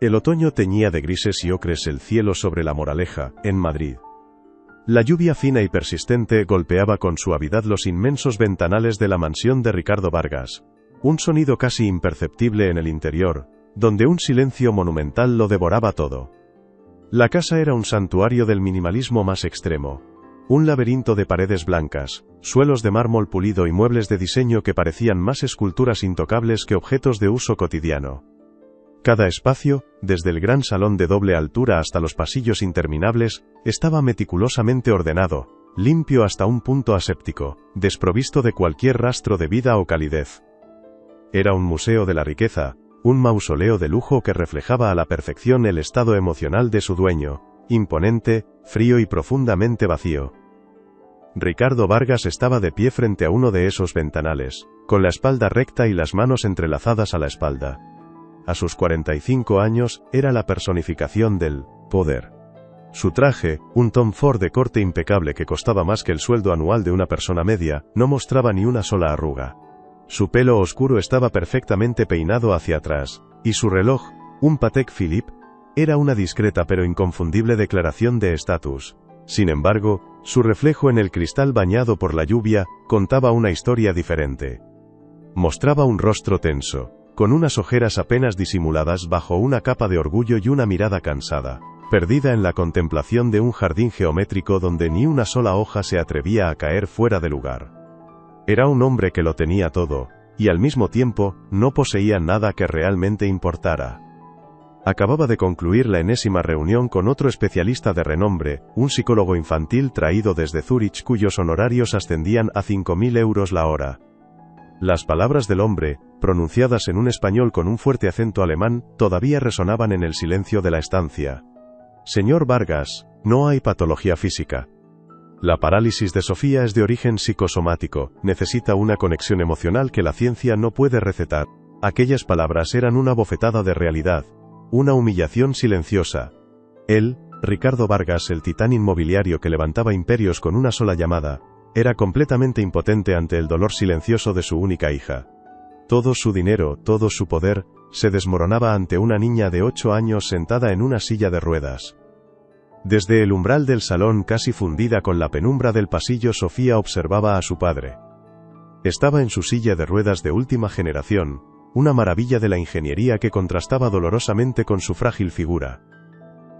El otoño teñía de grises y ocres el cielo sobre La Moraleja, en Madrid. La lluvia fina y persistente golpeaba con suavidad los inmensos ventanales de la mansión de Ricardo Vargas. Un sonido casi imperceptible en el interior, donde un silencio monumental lo devoraba todo. La casa era un santuario del minimalismo más extremo. Un laberinto de paredes blancas, suelos de mármol pulido y muebles de diseño que parecían más esculturas intocables que objetos de uso cotidiano. Cada espacio, desde el gran salón de doble altura hasta los pasillos interminables, estaba meticulosamente ordenado, limpio hasta un punto aséptico, desprovisto de cualquier rastro de vida o calidez. Era un museo de la riqueza, un mausoleo de lujo que reflejaba a la perfección el estado emocional de su dueño, imponente, frío y profundamente vacío. Ricardo Vargas estaba de pie frente a uno de esos ventanales, con la espalda recta y las manos entrelazadas a la espalda. A sus 45 años, era la personificación del poder. Su traje, un Tom Ford de corte impecable que costaba más que el sueldo anual de una persona media, no mostraba ni una sola arruga. Su pelo oscuro estaba perfectamente peinado hacia atrás, y su reloj, un Patek Philippe, era una discreta pero inconfundible declaración de estatus. Sin embargo, su reflejo en el cristal bañado por la lluvia, contaba una historia diferente. Mostraba un rostro tenso, con unas ojeras apenas disimuladas bajo una capa de orgullo y una mirada cansada, perdida en la contemplación de un jardín geométrico donde ni una sola hoja se atrevía a caer fuera de lugar. Era un hombre que lo tenía todo, y al mismo tiempo, no poseía nada que realmente importara. Acababa de concluir la enésima reunión con otro especialista de renombre, un psicólogo infantil traído desde Zúrich cuyos honorarios ascendían a 5.000 euros la hora. Las palabras del hombre, pronunciadas en un español con un fuerte acento alemán, todavía resonaban en el silencio de la estancia. Señor Vargas, no hay patología física. La parálisis de Sofía es de origen psicosomático, necesita una conexión emocional que la ciencia no puede recetar. Aquellas palabras eran una bofetada de realidad, una humillación silenciosa. Él, Ricardo Vargas, el titán inmobiliario que levantaba imperios con una sola llamada, era completamente impotente ante el dolor silencioso de su única hija. Todo su dinero, todo su poder, se desmoronaba ante una niña de 8 años sentada en una silla de ruedas. Desde el umbral del salón, casi fundida con la penumbra del pasillo, Sofía observaba a su padre. Estaba en su silla de ruedas de última generación, una maravilla de la ingeniería que contrastaba dolorosamente con su frágil figura.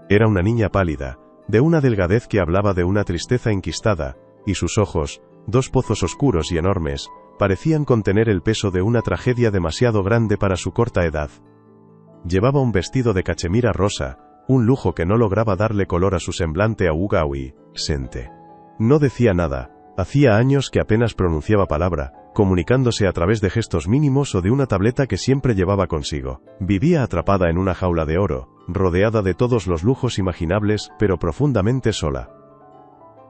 Era una niña pálida, de una delgadez que hablaba de una tristeza enquistada, y sus ojos, dos pozos oscuros y enormes, parecían contener el peso de una tragedia demasiado grande para su corta edad. Llevaba un vestido de cachemira rosa, un lujo que no lograba darle color a su semblante ausente. No decía nada, hacía años que apenas pronunciaba palabra, comunicándose a través de gestos mínimos o de una tableta que siempre llevaba consigo. Vivía atrapada en una jaula de oro, rodeada de todos los lujos imaginables, pero profundamente sola.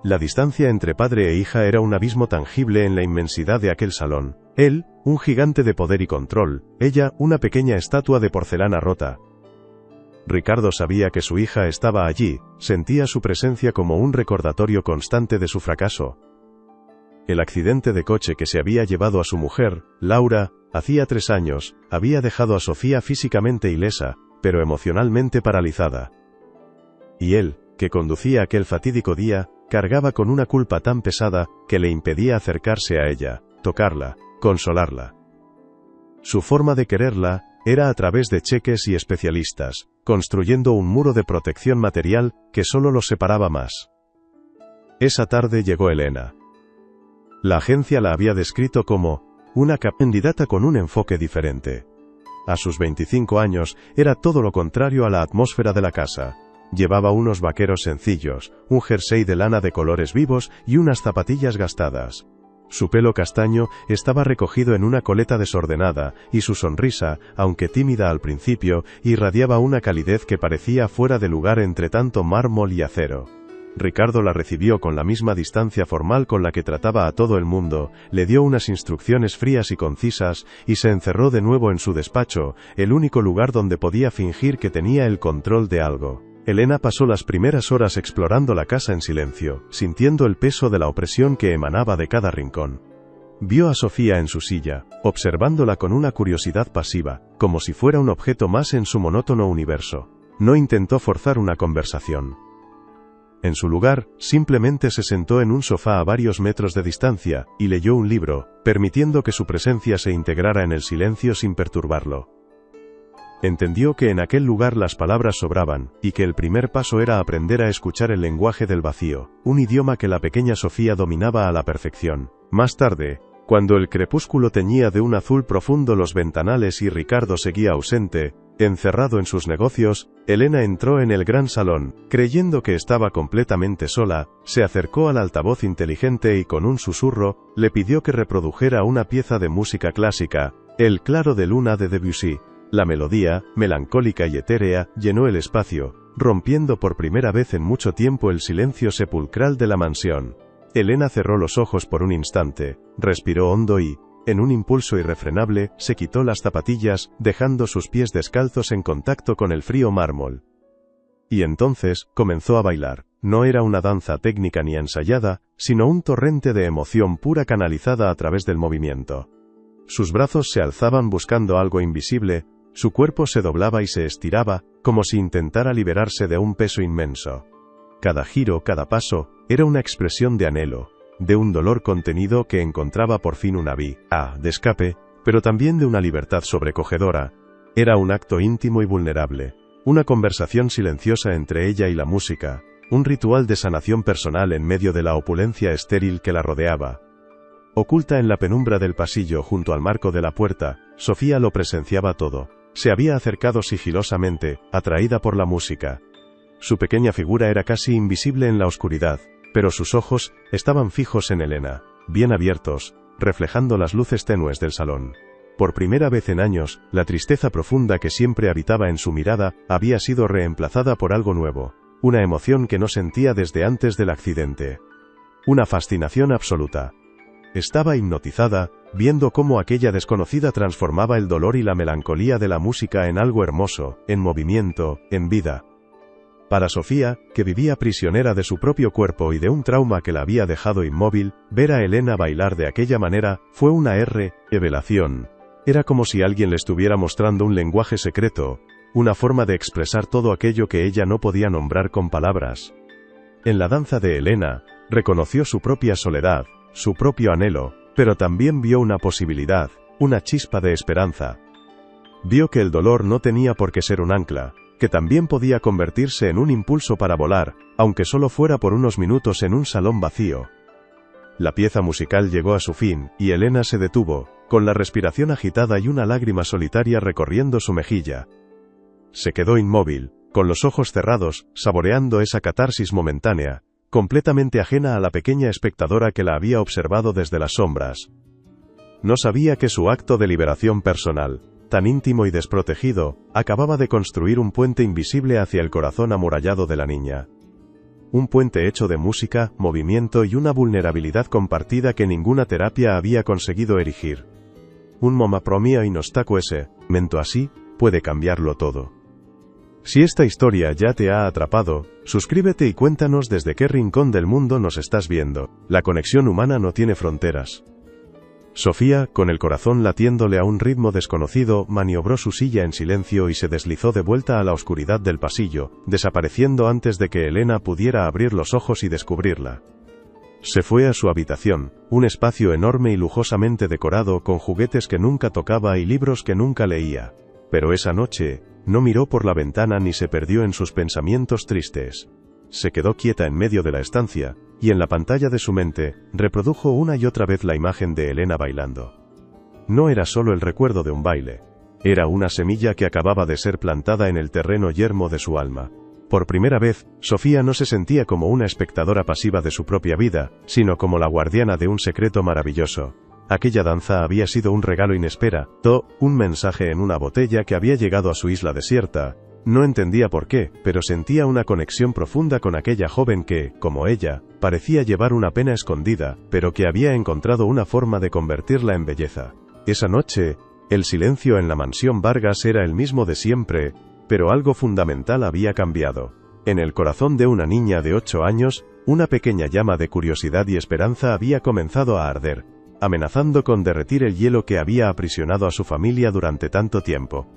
La distancia entre padre e hija era un abismo tangible en la inmensidad de aquel salón. Él, un gigante de poder y control, ella, una pequeña estatua de porcelana rota. Ricardo sabía que su hija estaba allí, sentía su presencia como un recordatorio constante de su fracaso. El accidente de coche que se había llevado a su mujer, Laura, hacía 3 años, había dejado a Sofía físicamente ilesa, pero emocionalmente paralizada. Y él, que conducía aquel fatídico día, cargaba con una culpa tan pesada, que le impedía acercarse a ella, tocarla, consolarla. Su forma de quererla, era a través de cheques y especialistas, construyendo un muro de protección material, que solo los separaba más. Esa tarde llegó Elena. La agencia la había descrito como una candidata con un enfoque diferente. A sus 25 años, era todo lo contrario a la atmósfera de la casa. Llevaba unos vaqueros sencillos, un jersey de lana de colores vivos y unas zapatillas gastadas. Su pelo castaño estaba recogido en una coleta desordenada, y su sonrisa, aunque tímida al principio, irradiaba una calidez que parecía fuera de lugar entre tanto mármol y acero. Ricardo la recibió con la misma distancia formal con la que trataba a todo el mundo, le dio unas instrucciones frías y concisas, y se encerró de nuevo en su despacho, el único lugar donde podía fingir que tenía el control de algo. Elena pasó las primeras horas explorando la casa en silencio, sintiendo el peso de la opresión que emanaba de cada rincón. Vio a Sofía en su silla, observándola con una curiosidad pasiva, como si fuera un objeto más en su monótono universo. No intentó forzar una conversación. En su lugar, simplemente se sentó en un sofá a varios metros de distancia, y leyó un libro, permitiendo que su presencia se integrara en el silencio sin perturbarlo. Entendió que en aquel lugar las palabras sobraban, y que el primer paso era aprender a escuchar el lenguaje del vacío, un idioma que la pequeña Sofía dominaba a la perfección. Más tarde, cuando el crepúsculo teñía de un azul profundo los ventanales y Ricardo seguía ausente, encerrado en sus negocios, Elena entró en el gran salón, creyendo que estaba completamente sola, se acercó al altavoz inteligente y con un susurro, le pidió que reprodujera una pieza de música clásica, El claro de luna de Debussy. La melodía, melancólica y etérea, llenó el espacio, rompiendo por primera vez en mucho tiempo el silencio sepulcral de la mansión. Elena cerró los ojos por un instante, respiró hondo y, en un impulso irrefrenable, se quitó las zapatillas, dejando sus pies descalzos en contacto con el frío mármol. Y entonces, comenzó a bailar. No era una danza técnica ni ensayada, sino un torrente de emoción pura canalizada a través del movimiento. Sus brazos se alzaban buscando algo invisible, su cuerpo se doblaba y se estiraba, como si intentara liberarse de un peso inmenso. Cada giro, cada paso, era una expresión de anhelo, de un dolor contenido que encontraba por fin una vía de escape, pero también de una libertad sobrecogedora. Era un acto íntimo y vulnerable, una conversación silenciosa entre ella y la música, un ritual de sanación personal en medio de la opulencia estéril que la rodeaba. Oculta en la penumbra del pasillo junto al marco de la puerta, Sofía lo presenciaba todo. Se había acercado sigilosamente, atraída por la música. Su pequeña figura era casi invisible en la oscuridad, pero sus ojos estaban fijos en Elena, bien abiertos, reflejando las luces tenues del salón. Por primera vez en años, la tristeza profunda que siempre habitaba en su mirada había sido reemplazada por algo nuevo, una emoción que no sentía desde antes del accidente. Una fascinación absoluta. Estaba hipnotizada, viendo cómo aquella desconocida transformaba el dolor y la melancolía de la música en algo hermoso, en movimiento, en vida. Para Sofía, que vivía prisionera de su propio cuerpo y de un trauma que la había dejado inmóvil, ver a Elena bailar de aquella manera, fue una revelación. Era como si alguien le estuviera mostrando un lenguaje secreto, una forma de expresar todo aquello que ella no podía nombrar con palabras. En la danza de Elena, reconoció su propia soledad, su propio anhelo, pero también vio una posibilidad, una chispa de esperanza. Vio que el dolor no tenía por qué ser un ancla, que también podía convertirse en un impulso para volar, aunque solo fuera por unos minutos en un salón vacío. La pieza musical llegó a su fin, y Elena se detuvo, con la respiración agitada y una lágrima solitaria recorriendo su mejilla. Se quedó inmóvil, con los ojos cerrados, saboreando esa catarsis momentánea, completamente ajena a la pequeña espectadora que la había observado desde las sombras. No sabía que su acto de liberación personal, tan íntimo y desprotegido, acababa de construir un puente invisible hacia el corazón amurallado de la niña. Un puente hecho de música, movimiento y una vulnerabilidad compartida que ninguna terapia había conseguido erigir. Un momento ese momento así, puede cambiarlo todo. Si esta historia ya te ha atrapado, suscríbete y cuéntanos desde qué rincón del mundo nos estás viendo. La conexión humana no tiene fronteras. Sofía, con el corazón latiéndole a un ritmo desconocido, maniobró su silla en silencio y se deslizó de vuelta a la oscuridad del pasillo, desapareciendo antes de que Elena pudiera abrir los ojos y descubrirla. Se fue a su habitación, un espacio enorme y lujosamente decorado con juguetes que nunca tocaba y libros que nunca leía. Pero esa noche, no miró por la ventana ni se perdió en sus pensamientos tristes. Se quedó quieta en medio de la estancia, y en la pantalla de su mente, reprodujo una y otra vez la imagen de Elena bailando. No era solo el recuerdo de un baile. Era una semilla que acababa de ser plantada en el terreno yermo de su alma. Por primera vez, Sofía no se sentía como una espectadora pasiva de su propia vida, sino como la guardiana de un secreto maravilloso. Aquella danza había sido un regalo inesperado, un mensaje en una botella que había llegado a su isla desierta. No entendía por qué, pero sentía una conexión profunda con aquella joven que, como ella, parecía llevar una pena escondida, pero que había encontrado una forma de convertirla en belleza. Esa noche, el silencio en la mansión Vargas era el mismo de siempre, pero algo fundamental había cambiado. En el corazón de una niña de 8 años, una pequeña llama de curiosidad y esperanza había comenzado a arder. amenazando con derretir el hielo que había aprisionado a su familia durante tanto tiempo.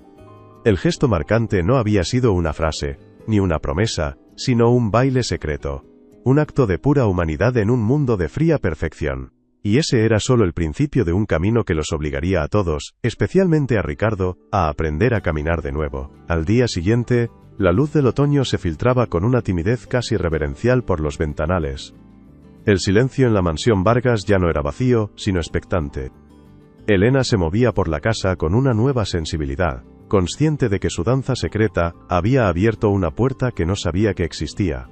El gesto marcante no había sido una frase, ni una promesa, sino un baile secreto. Un acto de pura humanidad en un mundo de fría perfección. Y ese era solo el principio de un camino que los obligaría a todos, especialmente a Ricardo, a aprender a caminar de nuevo. Al día siguiente, la luz del otoño se filtraba con una timidez casi reverencial por los ventanales. El silencio en la mansión Vargas ya no era vacío, sino expectante. Elena se movía por la casa con una nueva sensibilidad, consciente de que su danza secreta había abierto una puerta que no sabía que existía.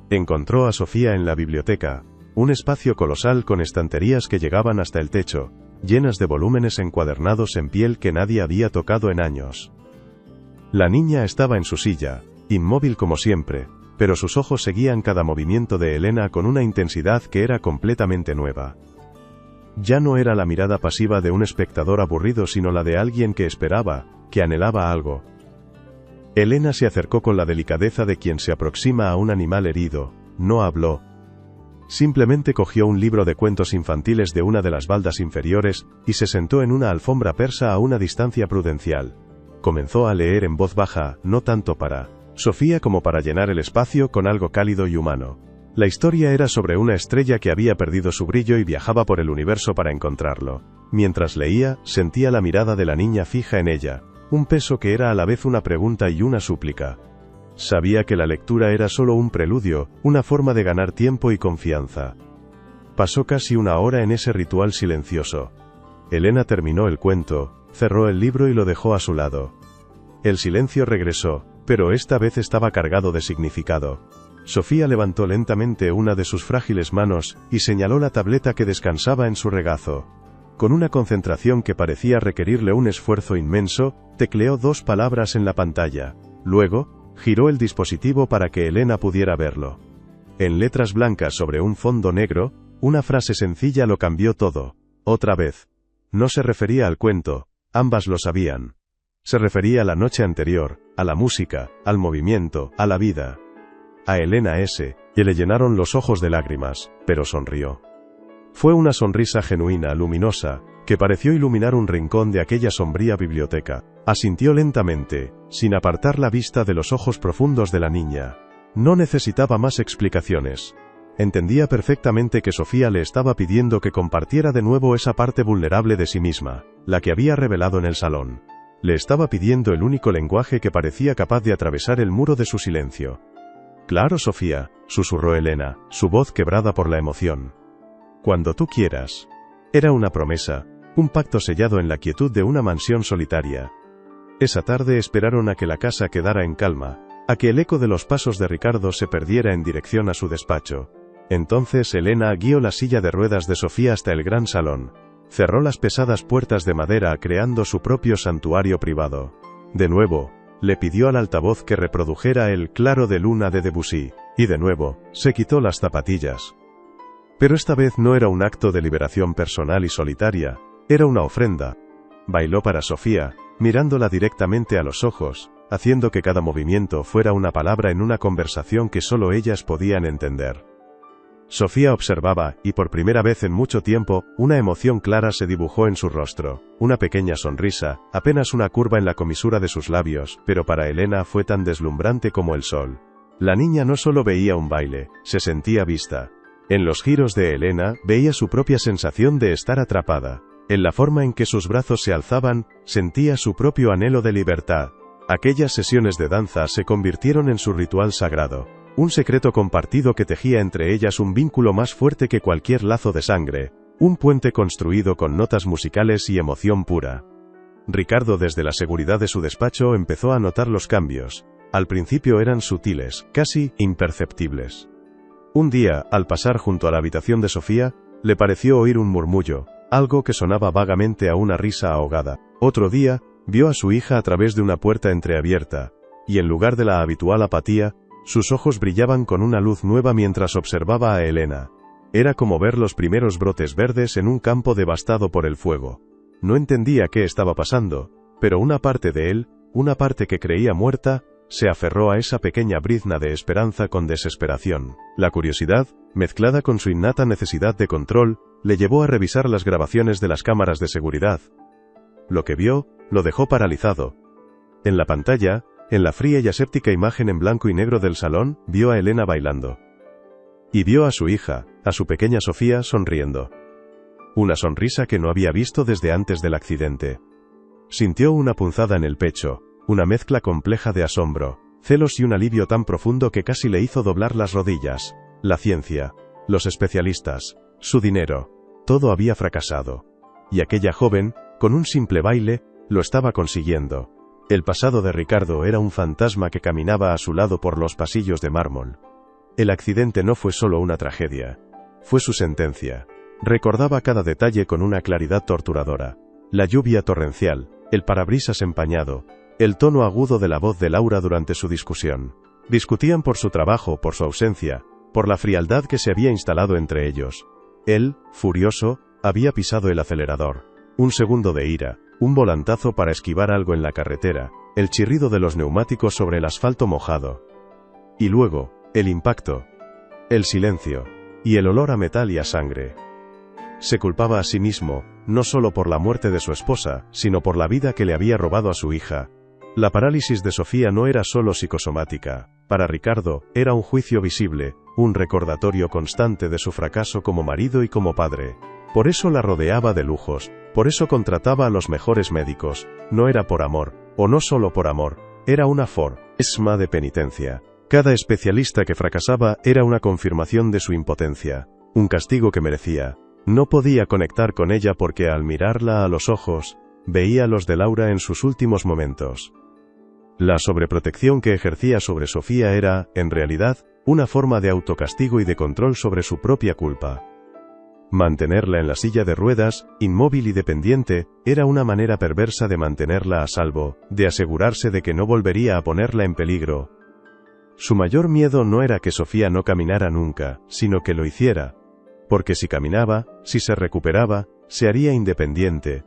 Encontró a Sofía en la biblioteca, un espacio colosal con estanterías que llegaban hasta el techo, llenas de volúmenes encuadernados en piel que nadie había tocado en años. La niña estaba en su silla, inmóvil como siempre, pero sus ojos seguían cada movimiento de Elena con una intensidad que era completamente nueva. Ya no era la mirada pasiva de un espectador aburrido, sino la de alguien que esperaba, que anhelaba algo. Elena se acercó con la delicadeza de quien se aproxima a un animal herido. No habló. Simplemente cogió un libro de cuentos infantiles de una de las baldas inferiores, y se sentó en una alfombra persa a una distancia prudencial. Comenzó a leer en voz baja, no tanto para Sofía como para llenar el espacio con algo cálido y humano. La historia era sobre una estrella que había perdido su brillo y viajaba por el universo para encontrarlo. Mientras leía, sentía la mirada de la niña fija en ella, un peso que era a la vez una pregunta y una súplica. Sabía que la lectura era solo un preludio, una forma de ganar tiempo y confianza. Pasó casi una hora en ese ritual silencioso. Elena terminó el cuento, cerró el libro y lo dejó a su lado. El silencio regresó, pero esta vez estaba cargado de significado. Sofía levantó lentamente una de sus frágiles manos, y señaló la tableta que descansaba en su regazo. Con una concentración que parecía requerirle un esfuerzo inmenso, tecleó 2 palabras en la pantalla. Luego, giró el dispositivo para que Elena pudiera verlo. En letras blancas sobre un fondo negro, una frase sencilla lo cambió todo. Otra vez. No se refería al cuento, ambas lo sabían. Se refería a la noche anterior, a la música, al movimiento, a la vida. A Elena y le llenaron los ojos de lágrimas, pero sonrió. Fue una sonrisa genuina, luminosa, que pareció iluminar un rincón de aquella sombría biblioteca. Asintió lentamente, sin apartar la vista de los ojos profundos de la niña. No necesitaba más explicaciones. Entendía perfectamente que Sofía le estaba pidiendo que compartiera de nuevo esa parte vulnerable de sí misma, la que había revelado en el salón. Le estaba pidiendo el único lenguaje que parecía capaz de atravesar el muro de su silencio. «Claro, Sofía», susurró Elena, su voz quebrada por la emoción. «Cuando tú quieras». Era una promesa, un pacto sellado en la quietud de una mansión solitaria. Esa tarde esperaron a que la casa quedara en calma, a que el eco de los pasos de Ricardo se perdiera en dirección a su despacho. Entonces Elena guió la silla de ruedas de Sofía hasta el gran salón. Cerró las pesadas puertas de madera creando su propio santuario privado. De nuevo, le pidió al altavoz que reprodujera el Claro de Luna de Debussy, y de nuevo, se quitó las zapatillas. Pero esta vez no era un acto de liberación personal y solitaria, era una ofrenda. Bailó para Sofía, mirándola directamente a los ojos, haciendo que cada movimiento fuera una palabra en una conversación que solo ellas podían entender. Sofía observaba, y por primera vez en mucho tiempo, una emoción clara se dibujó en su rostro, una pequeña sonrisa, apenas una curva en la comisura de sus labios, pero para Elena fue tan deslumbrante como el sol. La niña no solo veía un baile, se sentía vista. En los giros de Elena, veía su propia sensación de estar atrapada. En la forma en que sus brazos se alzaban, sentía su propio anhelo de libertad. Aquellas sesiones de danza se convirtieron en su ritual sagrado. Un secreto compartido que tejía entre ellas un vínculo más fuerte que cualquier lazo de sangre, un puente construido con notas musicales y emoción pura. Ricardo, desde la seguridad de su despacho, empezó a notar los cambios. Al principio eran sutiles, casi imperceptibles. Un día, al pasar junto a la habitación de Sofía, le pareció oír un murmullo, algo que sonaba vagamente a una risa ahogada. Otro día, vio a su hija a través de una puerta entreabierta, y en lugar de la habitual apatía, sus ojos brillaban con una luz nueva mientras observaba a Elena. Era como ver los primeros brotes verdes en un campo devastado por el fuego. No entendía qué estaba pasando, pero una parte de él, una parte que creía muerta, se aferró a esa pequeña brizna de esperanza con desesperación. La curiosidad, mezclada con su innata necesidad de control, le llevó a revisar las grabaciones de las cámaras de seguridad. Lo que vio, lo dejó paralizado. En la pantalla, en la fría y aséptica imagen en blanco y negro del salón, vio a Elena bailando. Y vio a su hija, a su pequeña Sofía, sonriendo. Una sonrisa que no había visto desde antes del accidente. Sintió una punzada en el pecho, una mezcla compleja de asombro, celos y un alivio tan profundo que casi le hizo doblar las rodillas. La ciencia, los especialistas, su dinero, todo había fracasado. Y aquella joven, con un simple baile, lo estaba consiguiendo. El pasado de Ricardo era un fantasma que caminaba a su lado por los pasillos de mármol. El accidente no fue solo una tragedia. Fue su sentencia. Recordaba cada detalle con una claridad torturadora. La lluvia torrencial, el parabrisas empañado, el tono agudo de la voz de Laura durante su discusión. Discutían por su trabajo, por su ausencia, por la frialdad que se había instalado entre ellos. Él, furioso, había pisado el acelerador. Un segundo de ira, un volantazo para esquivar algo en la carretera, el chirrido de los neumáticos sobre el asfalto mojado. Y luego, el impacto, el silencio, y el olor a metal y a sangre. Se culpaba a sí mismo, no solo por la muerte de su esposa, sino por la vida que le había robado a su hija. La parálisis de Sofía no era solo psicosomática. Para Ricardo, era un juicio visible, un recordatorio constante de su fracaso como marido y como padre. Por eso la rodeaba de lujos, por eso contrataba a los mejores médicos. No era por amor, o no solo por amor, era una forma de penitencia. Cada especialista que fracasaba era una confirmación de su impotencia, un castigo que merecía. No podía conectar con ella porque al mirarla a los ojos, veía a los de Laura en sus últimos momentos. La sobreprotección que ejercía sobre Sofía era, en realidad, una forma de autocastigo y de control sobre su propia culpa. Mantenerla en la silla de ruedas, inmóvil y dependiente, era una manera perversa de mantenerla a salvo, de asegurarse de que no volvería a ponerla en peligro. Su mayor miedo no era que Sofía no caminara nunca, sino que lo hiciera. Porque si caminaba, si se recuperaba, se haría independiente.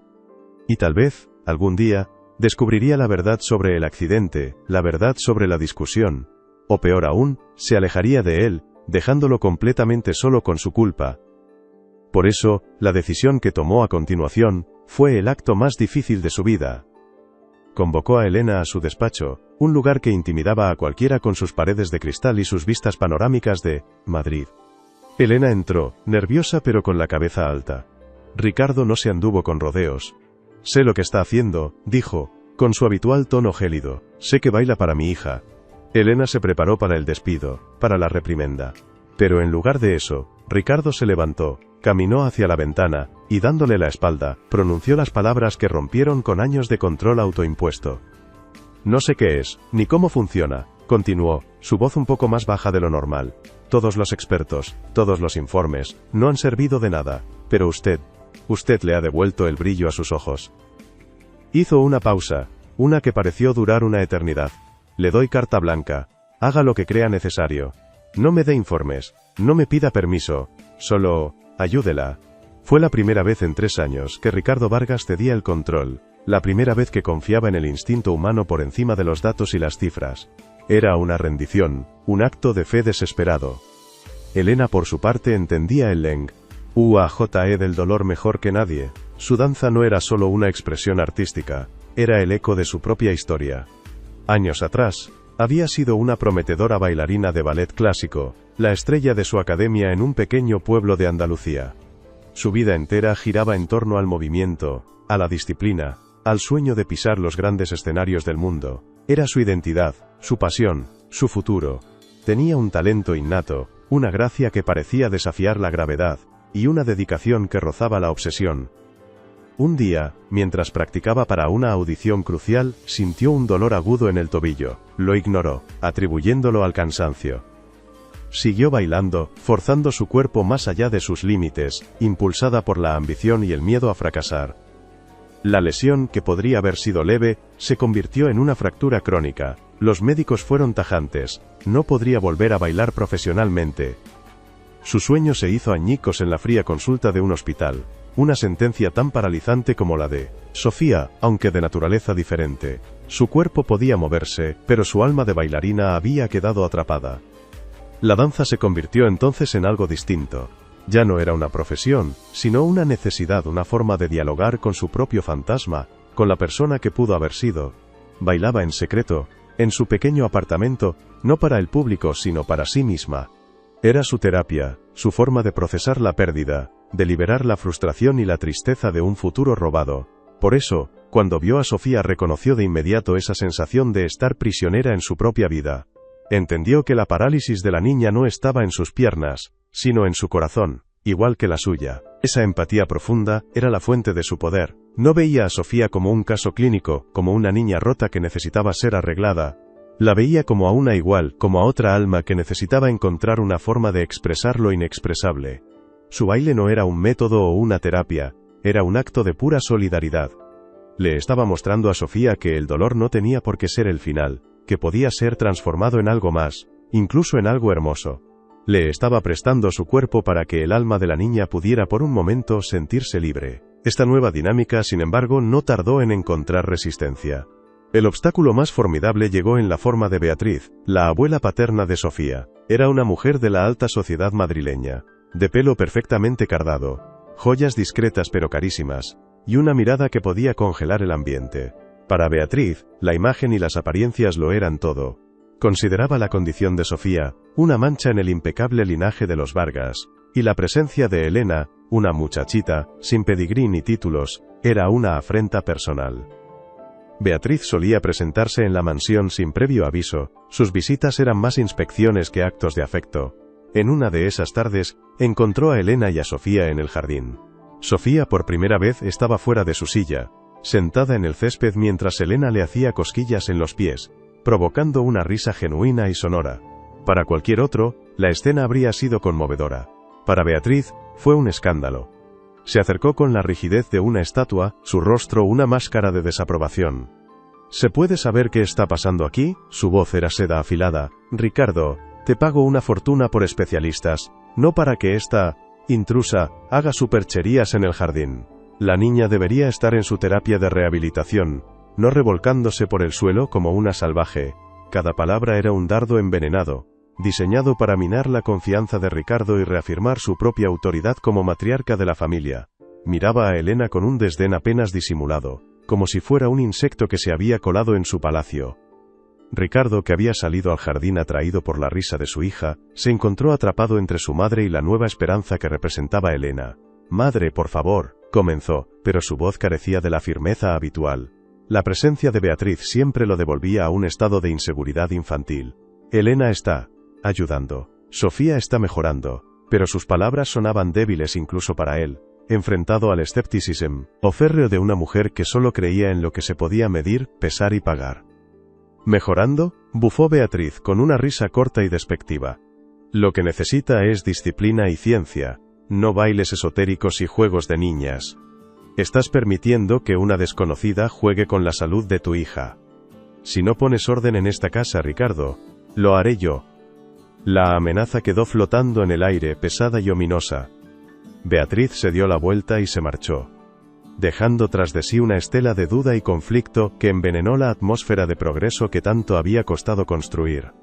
Y tal vez, algún día, descubriría la verdad sobre el accidente, la verdad sobre la discusión. O peor aún, se alejaría de él, dejándolo completamente solo con su culpa. Por eso, la decisión que tomó a continuación, fue el acto más difícil de su vida. Convocó a Elena a su despacho, un lugar que intimidaba a cualquiera con sus paredes de cristal y sus vistas panorámicas de Madrid. Elena entró, nerviosa pero con la cabeza alta. Ricardo no se anduvo con rodeos. «Sé lo que está haciendo», dijo, con su habitual tono gélido. «Sé que baila para mi hija». Elena se preparó para el despido, para la reprimenda. Pero en lugar de eso, Ricardo se levantó, caminó hacia la ventana, y dándole la espalda, pronunció las palabras que rompieron con años de control autoimpuesto. «No sé qué es, ni cómo funciona», continuó, su voz un poco más baja de lo normal. «Todos los expertos, todos los informes, no han servido de nada, pero usted le ha devuelto el brillo a sus ojos». Hizo una pausa, una que pareció durar una eternidad. «Le doy carta blanca. Haga lo que crea necesario. No me dé informes, no me pida permiso, solo ayúdela». Fue la primera vez en 3 años que Ricardo Vargas cedía el control, la primera vez que confiaba en el instinto humano por encima de los datos y las cifras. Era una rendición, un acto de fe desesperado. Elena por su parte entendía el lenguaje del dolor mejor que nadie. Su danza no era solo una expresión artística, era el eco de su propia historia. Años atrás, había sido una prometedora bailarina de ballet clásico, la estrella de su academia en un pequeño pueblo de Andalucía. Su vida entera giraba en torno al movimiento, a la disciplina, al sueño de pisar los grandes escenarios del mundo. Era su identidad, su pasión, su futuro. Tenía un talento innato, una gracia que parecía desafiar la gravedad, y una dedicación que rozaba la obsesión. Un día, mientras practicaba para una audición crucial, sintió un dolor agudo en el tobillo. Lo ignoró, atribuyéndolo al cansancio. Siguió bailando, forzando su cuerpo más allá de sus límites, impulsada por la ambición y el miedo a fracasar. La lesión, que podría haber sido leve, se convirtió en una fractura crónica. Los médicos fueron tajantes, no podría volver a bailar profesionalmente. Su sueño se hizo añicos en la fría consulta de un hospital, una sentencia tan paralizante como la de Sofía, aunque de naturaleza diferente. Su cuerpo podía moverse, pero su alma de bailarina había quedado atrapada. La danza se convirtió entonces en algo distinto. Ya no era una profesión, sino una necesidad, una forma de dialogar con su propio fantasma, con la persona que pudo haber sido. Bailaba en secreto, en su pequeño apartamento, no para el público sino para sí misma. Era su terapia, su forma de procesar la pérdida, de liberar la frustración y la tristeza de un futuro robado. Por eso, cuando vio a Sofía reconoció de inmediato esa sensación de estar prisionera en su propia vida. Entendió que la parálisis de la niña no estaba en sus piernas, sino en su corazón, igual que la suya. Esa empatía profunda era la fuente de su poder. No veía a Sofía como un caso clínico, como una niña rota que necesitaba ser arreglada. La veía como a una igual, como a otra alma que necesitaba encontrar una forma de expresar lo inexpresable. Su baile no era un método o una terapia, era un acto de pura solidaridad. Le estaba mostrando a Sofía que el dolor no tenía por qué ser el final, que podía ser transformado en algo más, incluso en algo hermoso. Le estaba prestando su cuerpo para que el alma de la niña pudiera por un momento sentirse libre. Esta nueva dinámica, sin embargo, no tardó en encontrar resistencia. El obstáculo más formidable llegó en la forma de Beatriz, la abuela paterna de Sofía. Era una mujer de la alta sociedad madrileña, de pelo perfectamente cardado, joyas discretas pero carísimas, y una mirada que podía congelar el ambiente. Para Beatriz, la imagen y las apariencias lo eran todo. Consideraba la condición de Sofía una mancha en el impecable linaje de los Vargas, y la presencia de Elena, una muchachita, sin pedigrí ni títulos, era una afrenta personal. Beatriz solía presentarse en la mansión sin previo aviso, sus visitas eran más inspecciones que actos de afecto. En una de esas tardes, encontró a Elena y a Sofía en el jardín. Sofía por primera vez estaba fuera de su silla, sentada en el césped mientras Elena le hacía cosquillas en los pies, provocando una risa genuina y sonora. Para cualquier otro, la escena habría sido conmovedora. Para Beatriz, fue un escándalo. Se acercó con la rigidez de una estatua, su rostro una máscara de desaprobación. ¿Se puede saber qué está pasando aquí? Su voz era seda afilada. Ricardo, te pago una fortuna por especialistas, no para que esta intrusa haga supercherías en el jardín. La niña debería estar en su terapia de rehabilitación, no revolcándose por el suelo como una salvaje. Cada palabra era un dardo envenenado, diseñado para minar la confianza de Ricardo y reafirmar su propia autoridad como matriarca de la familia. Miraba a Elena con un desdén apenas disimulado, como si fuera un insecto que se había colado en su palacio. Ricardo, que había salido al jardín atraído por la risa de su hija, se encontró atrapado entre su madre y la nueva esperanza que representaba Elena. «Madre, por favor», comenzó, pero su voz carecía de la firmeza habitual. La presencia de Beatriz siempre lo devolvía a un estado de inseguridad infantil. Elena está ayudando. Sofía está mejorando. Pero sus palabras sonaban débiles incluso para él, enfrentado al escepticismo férreo de una mujer que solo creía en lo que se podía medir, pesar y pagar. ¿Mejorando?, bufó Beatriz con una risa corta y despectiva. Lo que necesita es disciplina y ciencia, no bailes esotéricos y juegos de niñas. Estás permitiendo que una desconocida juegue con la salud de tu hija. Si no pones orden en esta casa, Ricardo, lo haré yo. La amenaza quedó flotando en el aire, pesada y ominosa. Beatriz se dio la vuelta y se marchó, dejando tras de sí una estela de duda y conflicto que envenenó la atmósfera de progreso que tanto había costado construir.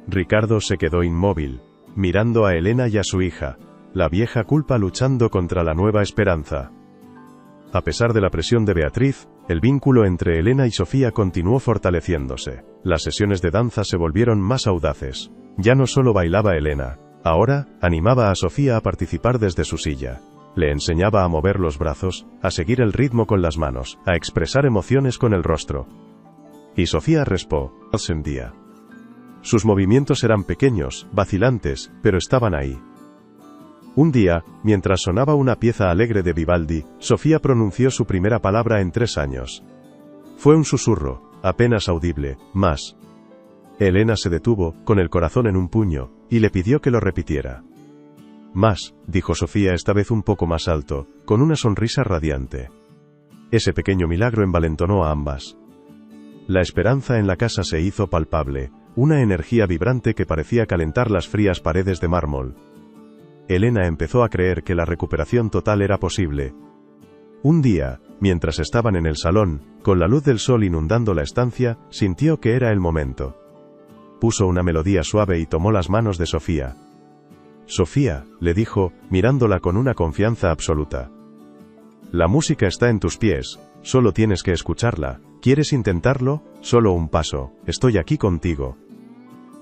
Ricardo se quedó inmóvil, mirando a Elena y a su hija, la vieja culpa luchando contra la nueva esperanza. A pesar de la presión de Beatriz, el vínculo entre Elena y Sofía continuó fortaleciéndose. Las sesiones de danza se volvieron más audaces. Ya no solo bailaba Elena, ahora, animaba a Sofía a participar desde su silla. Le enseñaba a mover los brazos, a seguir el ritmo con las manos, a expresar emociones con el rostro. Y Sofía respondía. Sus movimientos eran pequeños, vacilantes, pero estaban ahí. Un día, mientras sonaba una pieza alegre de Vivaldi, Sofía pronunció su primera palabra en 3 años. Fue un susurro, apenas audible, más. Elena se detuvo, con el corazón en un puño, y le pidió que lo repitiera. Más, dijo Sofía esta vez un poco más alto, con una sonrisa radiante. Ese pequeño milagro envalentonó a ambas. La esperanza en la casa se hizo palpable, una energía vibrante que parecía calentar las frías paredes de mármol. Elena empezó a creer que la recuperación total era posible. Un día, Mientras estaban en el salón, con la luz del sol inundando la estancia, sintió que era el momento. Puso una melodía suave y tomó las manos de Sofía. «Sofía», le dijo, mirándola con una confianza absoluta. «La música está en tus pies, solo tienes que escucharla. ¿Quieres intentarlo? Solo un paso, estoy aquí contigo».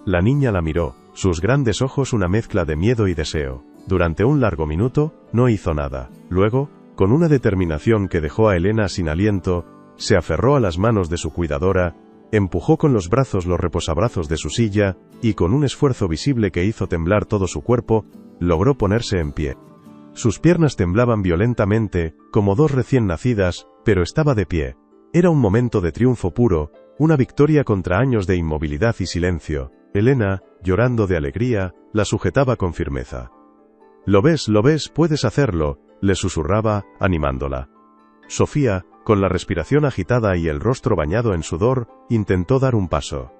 La niña la miró, sus grandes ojos una mezcla de miedo y deseo. Durante un largo minuto, no hizo nada. Luego, con una determinación que dejó a Elena sin aliento, se aferró a las manos de su cuidadora, empujó con los brazos los reposabrazos de su silla, y con un esfuerzo visible que hizo temblar todo su cuerpo, logró ponerse en pie. Sus piernas temblaban violentamente, como dos recién nacidas, pero estaba de pie. Era un momento de triunfo puro, una victoria contra años de inmovilidad y silencio. Elena, llorando de alegría, la sujetaba con firmeza. Lo ves, puedes hacerlo», le susurraba, animándola. Sofía, con la respiración agitada y el rostro bañado en sudor, intentó dar un paso.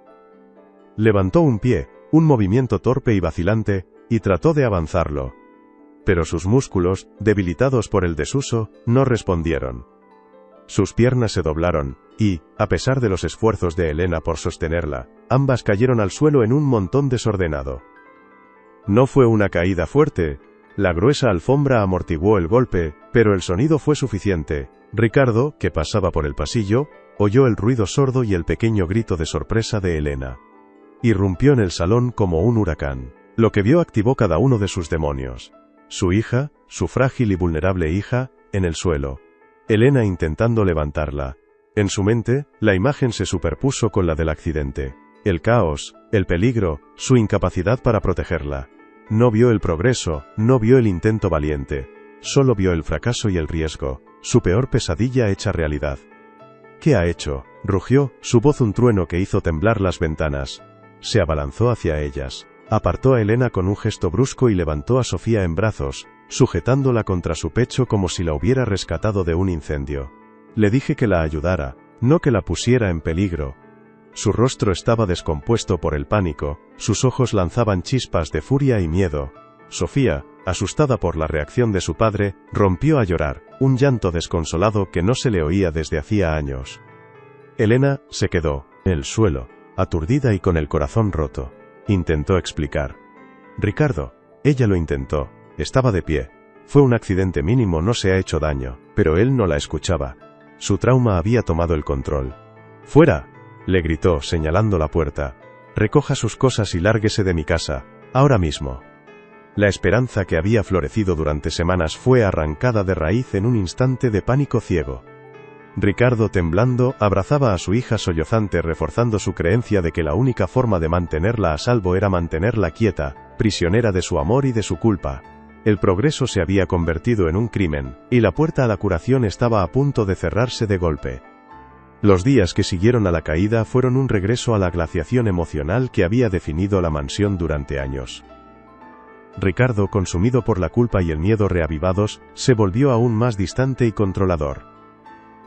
Levantó un pie, un movimiento torpe y vacilante, y trató de avanzarlo. Pero sus músculos, debilitados por el desuso, no respondieron. Sus piernas se doblaron, y, a pesar de los esfuerzos de Elena por sostenerla, ambas cayeron al suelo en un montón desordenado. No fue una caída fuerte. La gruesa alfombra amortiguó el golpe, pero el sonido fue suficiente. Ricardo, que pasaba por el pasillo, oyó el ruido sordo y el pequeño grito de sorpresa de Elena. Irrumpió en el salón como un huracán. Lo que vio activó cada uno de sus demonios. Su hija, su frágil y vulnerable hija, en el suelo. Elena intentando levantarla. En su mente, la imagen se superpuso con la del accidente. El caos, el peligro, su incapacidad para protegerla. No vio el progreso, no vio el intento valiente. Solo vio el fracaso y el riesgo, su peor pesadilla hecha realidad. «¿Qué ha hecho?», rugió, su voz un trueno que hizo temblar las ventanas. Se abalanzó hacia ellas. Apartó a Elena con un gesto brusco y levantó a Sofía en brazos, sujetándola contra su pecho como si la hubiera rescatado de un incendio. «Le dije que la ayudara, no que la pusiera en peligro». Su rostro estaba descompuesto por el pánico, sus ojos lanzaban chispas de furia y miedo. Sofía, asustada por la reacción de su padre, rompió a llorar, un llanto desconsolado que no se le oía desde hacía años. Elena se quedó, en el suelo, aturdida y con el corazón roto. Intentó explicar. «Ricardo». Ella lo intentó, estaba de pie. Fue un accidente mínimo, no se ha hecho daño, pero él no la escuchaba. Su trauma había tomado el control. «¡Fuera!», le gritó, señalando la puerta. «Recoja sus cosas y lárguese de mi casa, ahora mismo». La esperanza que había florecido durante semanas fue arrancada de raíz en un instante de pánico ciego. Ricardo, temblando, abrazaba a su hija sollozante, reforzando su creencia de que la única forma de mantenerla a salvo era mantenerla quieta, prisionera de su amor y de su culpa. El progreso se había convertido en un crimen, y la puerta a la curación estaba a punto de cerrarse de golpe. Los días que siguieron a la caída fueron un regreso a la glaciación emocional que había definido la mansión durante años. Ricardo, consumido por la culpa y el miedo reavivados, se volvió aún más distante y controlador.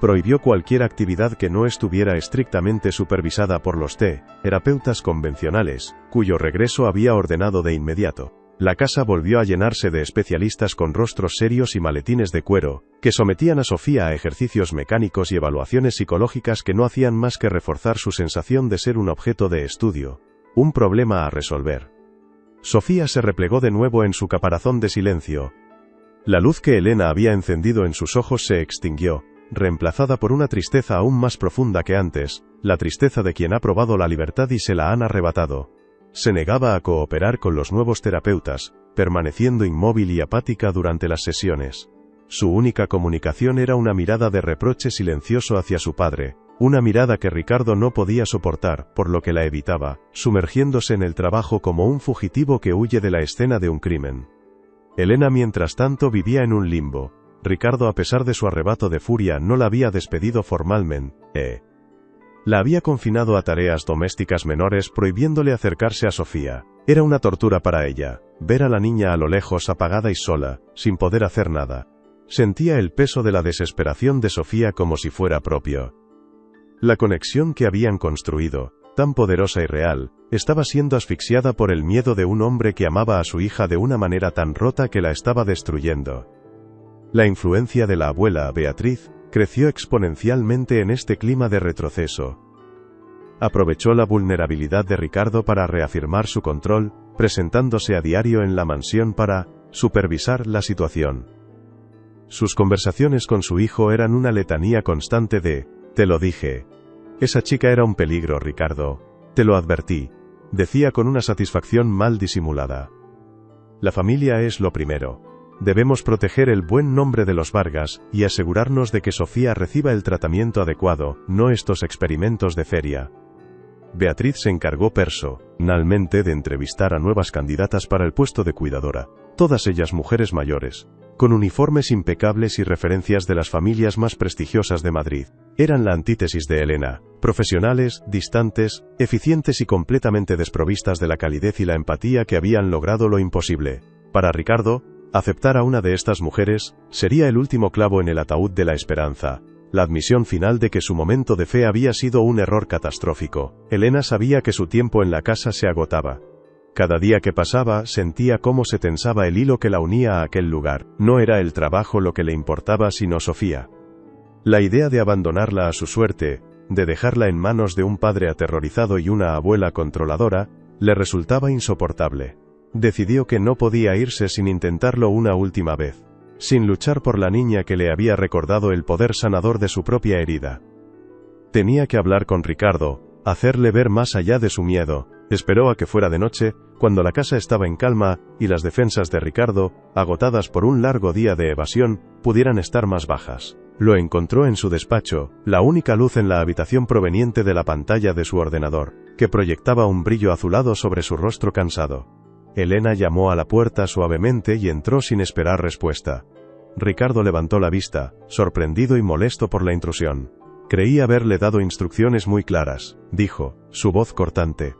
Prohibió cualquier actividad que no estuviera estrictamente supervisada por los terapeutas convencionales, cuyo regreso había ordenado de inmediato. La casa volvió a llenarse de especialistas con rostros serios y maletines de cuero, que sometían a Sofía a ejercicios mecánicos y evaluaciones psicológicas que no hacían más que reforzar su sensación de ser un objeto de estudio, un problema a resolver. Sofía se replegó de nuevo en su caparazón de silencio. La luz que Elena había encendido en sus ojos se extinguió, reemplazada por una tristeza aún más profunda que antes, la tristeza de quien ha probado la libertad y se la han arrebatado. Se negaba a cooperar con los nuevos terapeutas, permaneciendo inmóvil y apática durante las sesiones. Su única comunicación era una mirada de reproche silencioso hacia su padre, una mirada que Ricardo no podía soportar, por lo que la evitaba, sumergiéndose en el trabajo como un fugitivo que huye de la escena de un crimen. Elena, mientras tanto, vivía en un limbo. Ricardo, a pesar de su arrebato de furia, no la había despedido formalmente. La había confinado a tareas domésticas menores, prohibiéndole acercarse a Sofía. Era una tortura para ella, ver a la niña a lo lejos apagada y sola, sin poder hacer nada. Sentía el peso de la desesperación de Sofía como si fuera propio. La conexión que habían construido, tan poderosa y real, estaba siendo asfixiada por el miedo de un hombre que amaba a su hija de una manera tan rota que la estaba destruyendo. La influencia de la abuela Beatriz, creció exponencialmente en este clima de retroceso. Aprovechó la vulnerabilidad de Ricardo para reafirmar su control, presentándose a diario en la mansión para supervisar la situación. Sus conversaciones con su hijo eran una letanía constante de «Te lo dije. Esa chica era un peligro, Ricardo. Te lo advertí», decía con una satisfacción mal disimulada. «La familia es lo primero. Debemos proteger el buen nombre de los Vargas y asegurarnos de que Sofía reciba el tratamiento adecuado, no estos experimentos de feria». Beatriz se encargó personalmente de entrevistar a nuevas candidatas para el puesto de cuidadora, todas ellas mujeres mayores, con uniformes impecables y referencias de las familias más prestigiosas de Madrid. Eran la antítesis de Elena, profesionales, distantes, eficientes y completamente desprovistas de la calidez y la empatía que habían logrado lo imposible. Para Ricardo, aceptar a una de estas mujeres sería el último clavo en el ataúd de la esperanza. La admisión final de que su momento de fe había sido un error catastrófico. Elena sabía que su tiempo en la casa se agotaba. Cada día que pasaba, sentía cómo se tensaba el hilo que la unía a aquel lugar. No era el trabajo lo que le importaba sino Sofía. La idea de abandonarla a su suerte, de dejarla en manos de un padre aterrorizado y una abuela controladora, le resultaba insoportable. Decidió que no podía irse sin intentarlo una última vez, sin luchar por la niña que le había recordado el poder sanador de su propia herida. Tenía que hablar con Ricardo, hacerle ver más allá de su miedo. Esperó a que fuera de noche, cuando la casa estaba en calma, y las defensas de Ricardo, agotadas por un largo día de evasión, pudieran estar más bajas. Lo encontró en su despacho, la única luz en la habitación proveniente de la pantalla de su ordenador, que proyectaba un brillo azulado sobre su rostro cansado. Elena llamó a la puerta suavemente y entró sin esperar respuesta. Ricardo levantó la vista, sorprendido y molesto por la intrusión. «Creí haberle dado instrucciones muy claras», dijo, su voz cortante.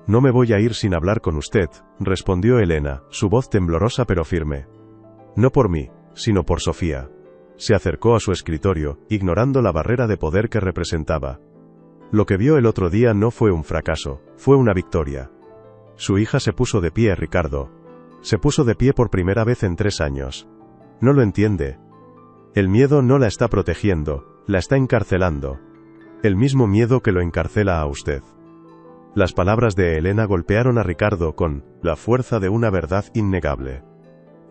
«No me voy a ir sin hablar con usted», respondió Elena, su voz temblorosa pero firme. «No por mí, sino por Sofía». Se acercó a su escritorio, ignorando la barrera de poder que representaba. Lo que vio el otro día no fue un fracaso, fue una victoria. Su hija se puso de pie, Ricardo. Se puso de pie por primera vez en 3 años. No lo entiende. El miedo no la está protegiendo, la está encarcelando. El mismo miedo que lo encarcela a usted. Las palabras de Elena golpearon a Ricardo con la fuerza de una verdad innegable.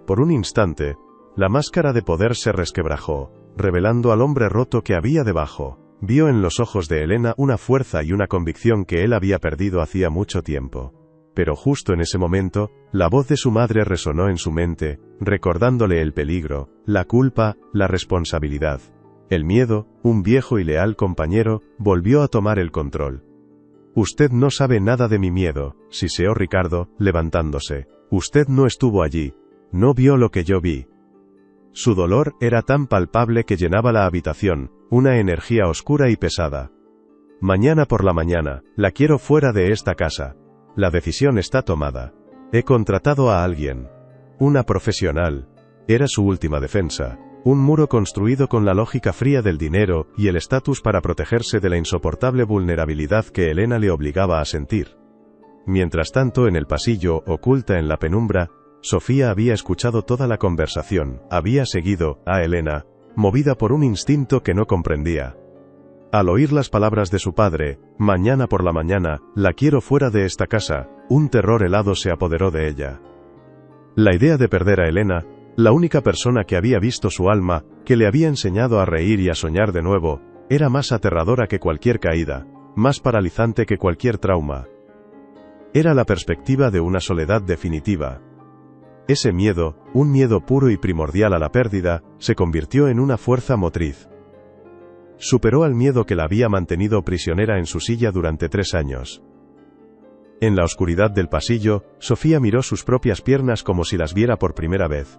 Por un instante, la máscara de poder se resquebrajó, revelando al hombre roto que había debajo. Vio en los ojos de Elena una fuerza y una convicción que él había perdido hacía mucho tiempo. Pero justo en ese momento, la voz de su madre resonó en su mente, recordándole el peligro, la culpa, la responsabilidad. El miedo, un viejo y leal compañero, volvió a tomar el control. «Usted no sabe nada de mi miedo», siseó Ricardo, levantándose. «Usted no estuvo allí. No vio lo que yo vi». Su dolor era tan palpable que llenaba la habitación, una energía oscura y pesada. «Mañana por la mañana, la quiero fuera de esta casa. La decisión está tomada. He contratado a alguien. Una profesional». Era su última defensa. Un muro construido con la lógica fría del dinero y el estatus para protegerse de la insoportable vulnerabilidad que Elena le obligaba a sentir. Mientras tanto, en el pasillo, oculta en la penumbra, Sofía había escuchado toda la conversación, había seguido a Elena, movida por un instinto que no comprendía. Al oír las palabras de su padre, «mañana por la mañana, la quiero fuera de esta casa», un terror helado se apoderó de ella. La idea de perder a Elena, la única persona que había visto su alma, que le había enseñado a reír y a soñar de nuevo, era más aterradora que cualquier caída, más paralizante que cualquier trauma. Era la perspectiva de una soledad definitiva. Ese miedo, un miedo puro y primordial a la pérdida, se convirtió en una fuerza motriz. Superó al miedo que la había mantenido prisionera en su silla durante 3 años. En la oscuridad del pasillo, Sofía miró sus propias piernas como si las viera por primera vez.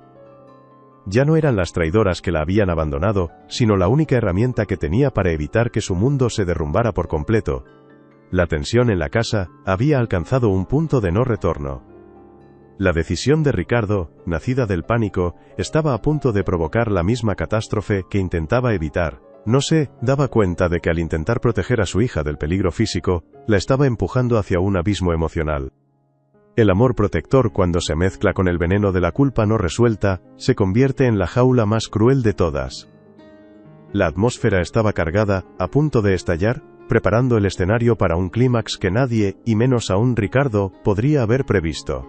Ya no eran las traidoras que la habían abandonado, sino la única herramienta que tenía para evitar que su mundo se derrumbara por completo. La tensión en la casa había alcanzado un punto de no retorno. La decisión de Ricardo, nacida del pánico, estaba a punto de provocar la misma catástrofe que intentaba evitar. No se daba cuenta de que al intentar proteger a su hija del peligro físico, la estaba empujando hacia un abismo emocional. El amor protector, cuando se mezcla con el veneno de la culpa no resuelta, se convierte en la jaula más cruel de todas. La atmósfera estaba cargada, a punto de estallar, preparando el escenario para un clímax que nadie, y menos aún Ricardo, podría haber previsto.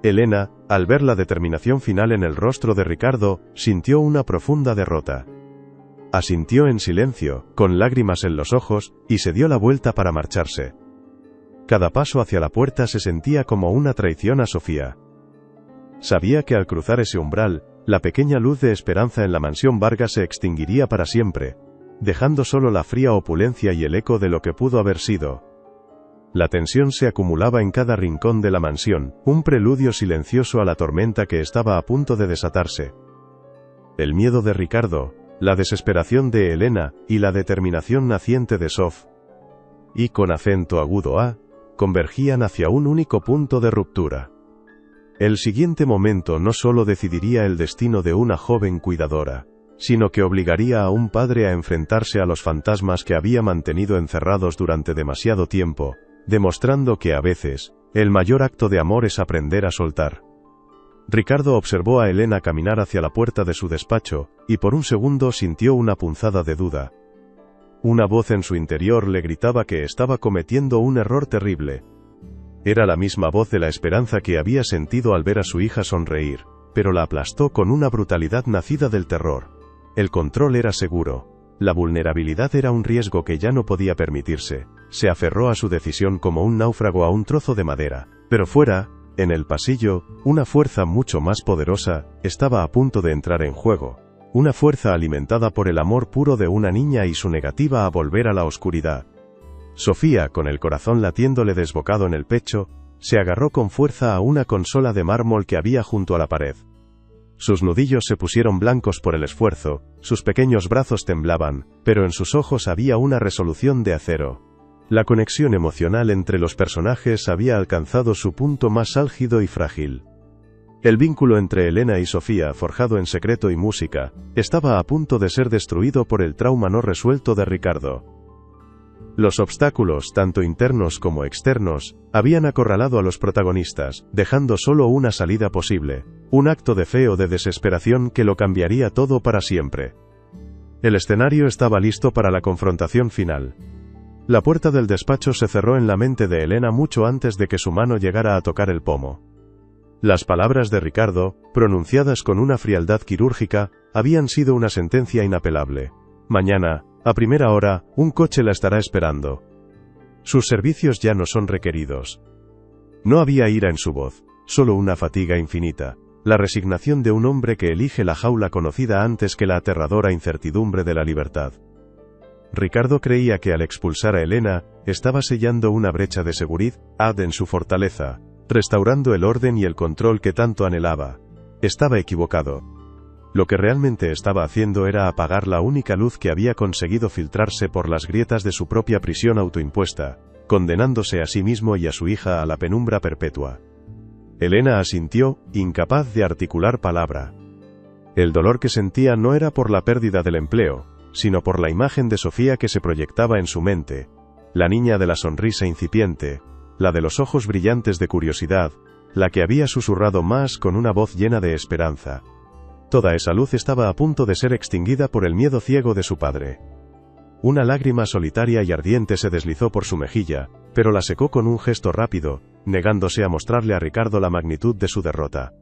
Elena, al ver la determinación final en el rostro de Ricardo, sintió una profunda derrota. Asintió en silencio, con lágrimas en los ojos, y se dio la vuelta para marcharse. Cada paso hacia la puerta se sentía como una traición a Sofía. Sabía que al cruzar ese umbral, la pequeña luz de esperanza en la mansión Vargas se extinguiría para siempre, dejando solo la fría opulencia y el eco de lo que pudo haber sido. La tensión se acumulaba en cada rincón de la mansión, un preludio silencioso a la tormenta que estaba a punto de desatarse. El miedo de Ricardo, la desesperación de Elena, y la determinación naciente de Sof, y con acento agudo a, convergían hacia un único punto de ruptura. El siguiente momento no solo decidiría el destino de una joven cuidadora, sino que obligaría a un padre a enfrentarse a los fantasmas que había mantenido encerrados durante demasiado tiempo, demostrando que a veces, el mayor acto de amor es aprender a soltar. Ricardo observó a Elena caminar hacia la puerta de su despacho, y por un segundo sintió una punzada de duda. Una voz en su interior le gritaba que estaba cometiendo un error terrible. Era la misma voz de la esperanza que había sentido al ver a su hija sonreír, pero la aplastó con una brutalidad nacida del terror. El control era seguro. La vulnerabilidad era un riesgo que ya no podía permitirse. Se aferró a su decisión como un náufrago a un trozo de madera. Pero fuera, en el pasillo, una fuerza mucho más poderosa estaba a punto de entrar en juego. Una fuerza alimentada por el amor puro de una niña y su negativa a volver a la oscuridad. Sofía, con el corazón latiéndole desbocado en el pecho, se agarró con fuerza a una consola de mármol que había junto a la pared. Sus nudillos se pusieron blancos por el esfuerzo, sus pequeños brazos temblaban, pero en sus ojos había una resolución de acero. La conexión emocional entre los personajes había alcanzado su punto más álgido y frágil. El vínculo entre Elena y Sofía, forjado en secreto y música, estaba a punto de ser destruido por el trauma no resuelto de Ricardo. Los obstáculos, tanto internos como externos, habían acorralado a los protagonistas, dejando solo una salida posible, un acto de fe o de desesperación que lo cambiaría todo para siempre. El escenario estaba listo para la confrontación final. La puerta del despacho se cerró en la mente de Elena mucho antes de que su mano llegara a tocar el pomo. Las palabras de Ricardo, pronunciadas con una frialdad quirúrgica, habían sido una sentencia inapelable. Mañana, a primera hora, un coche la estará esperando. Sus servicios ya no son requeridos. No había ira en su voz, solo una fatiga infinita, la resignación de un hombre que elige la jaula conocida antes que la aterradora incertidumbre de la libertad. Ricardo creía que al expulsar a Elena, estaba sellando una brecha de seguridad en su fortaleza, restaurando el orden y el control que tanto anhelaba. Estaba equivocado. Lo que realmente estaba haciendo era apagar la única luz que había conseguido filtrarse por las grietas de su propia prisión autoimpuesta, condenándose a sí mismo y a su hija a la penumbra perpetua. Elena asintió, incapaz de articular palabra. El dolor que sentía no era por la pérdida del empleo, sino por la imagen de Sofía que se proyectaba en su mente, la niña de la sonrisa incipiente, la de los ojos brillantes de curiosidad, la que había susurrado más con una voz llena de esperanza. Toda esa luz estaba a punto de ser extinguida por el miedo ciego de su padre. Una lágrima solitaria y ardiente se deslizó por su mejilla, pero la secó con un gesto rápido, negándose a mostrarle a Ricardo la magnitud de su derrota.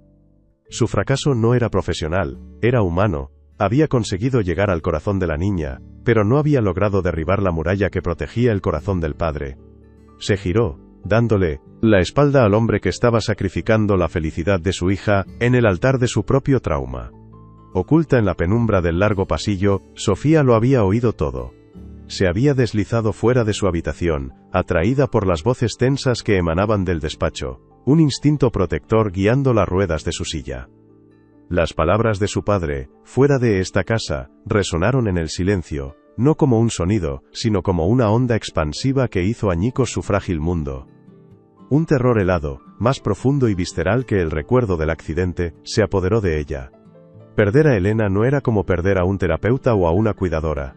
Su fracaso no era profesional, era humano. Había conseguido llegar al corazón de la niña, pero no había logrado derribar la muralla que protegía el corazón del padre. Se giró, dándole la espalda al hombre que estaba sacrificando la felicidad de su hija en el altar de su propio trauma. Oculta en la penumbra del largo pasillo, Sofía lo había oído todo. Se había deslizado fuera de su habitación, atraída por las voces tensas que emanaban del despacho, un instinto protector guiando las ruedas de su silla. Las palabras de su padre, fuera de esta casa, resonaron en el silencio, no como un sonido, sino como una onda expansiva que hizo añicos su frágil mundo. Un terror helado, más profundo y visceral que el recuerdo del accidente, se apoderó de ella. Perder a Elena no era como perder a un terapeuta o a una cuidadora.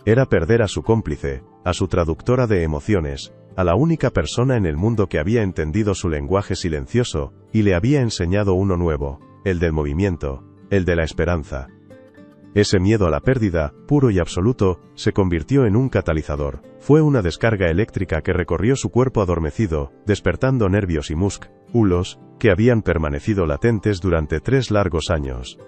Era perder a su cómplice, a su traductora de emociones, a la única persona en el mundo que había entendido su lenguaje silencioso, y le había enseñado uno nuevo, el del movimiento, el de la esperanza. Ese miedo a la pérdida, puro y absoluto, se convirtió en un catalizador. Fue una descarga eléctrica que recorrió su cuerpo adormecido, despertando nervios y músculos que habían permanecido latentes durante 3 largos años.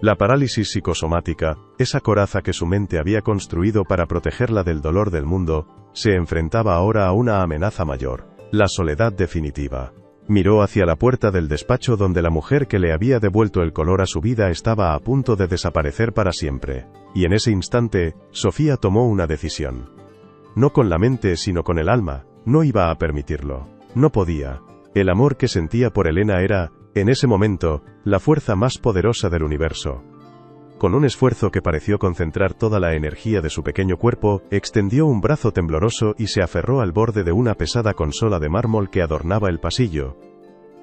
La parálisis psicosomática, esa coraza que su mente había construido para protegerla del dolor del mundo, se enfrentaba ahora a una amenaza mayor: la soledad definitiva. Miró hacia la puerta del despacho donde la mujer que le había devuelto el color a su vida estaba a punto de desaparecer para siempre. Y en ese instante, Sofía tomó una decisión. No con la mente sino con el alma, no iba a permitirlo. No podía. El amor que sentía por Elena era, en ese momento, la fuerza más poderosa del universo. Con un esfuerzo que pareció concentrar toda la energía de su pequeño cuerpo, extendió un brazo tembloroso y se aferró al borde de una pesada consola de mármol que adornaba el pasillo.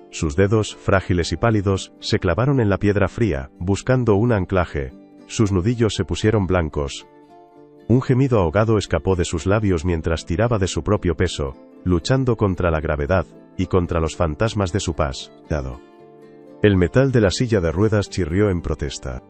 Sus dedos, frágiles y pálidos, se clavaron en la piedra fría, buscando un anclaje. Sus nudillos se pusieron blancos. Un gemido ahogado escapó de sus labios mientras tiraba de su propio peso, luchando contra la gravedad y contra los fantasmas de su pasado. El metal de la silla de ruedas chirrió en protesta.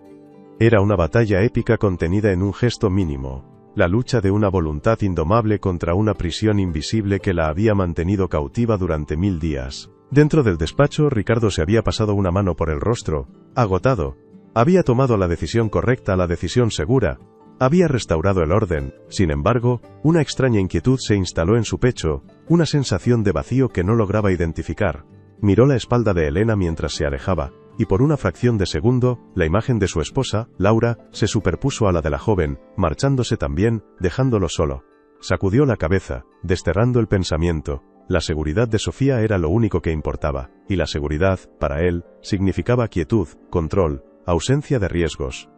Era una batalla épica contenida en un gesto mínimo, la lucha de una voluntad indomable contra una prisión invisible que la había mantenido cautiva durante 1000 días. Dentro del despacho, Ricardo se había pasado una mano por el rostro, agotado. Había tomado la decisión correcta, la decisión segura. Había restaurado el orden. Sin embargo, una extraña inquietud se instaló en su pecho, una sensación de vacío que no lograba identificar. Miró la espalda de Elena mientras se alejaba, y por una fracción de segundo, la imagen de su esposa, Laura, se superpuso a la de la joven, marchándose también, dejándolo solo. Sacudió la cabeza, desterrando el pensamiento. La seguridad de Sofía era lo único que importaba, y la seguridad, para él, significaba quietud, control, ausencia de riesgos.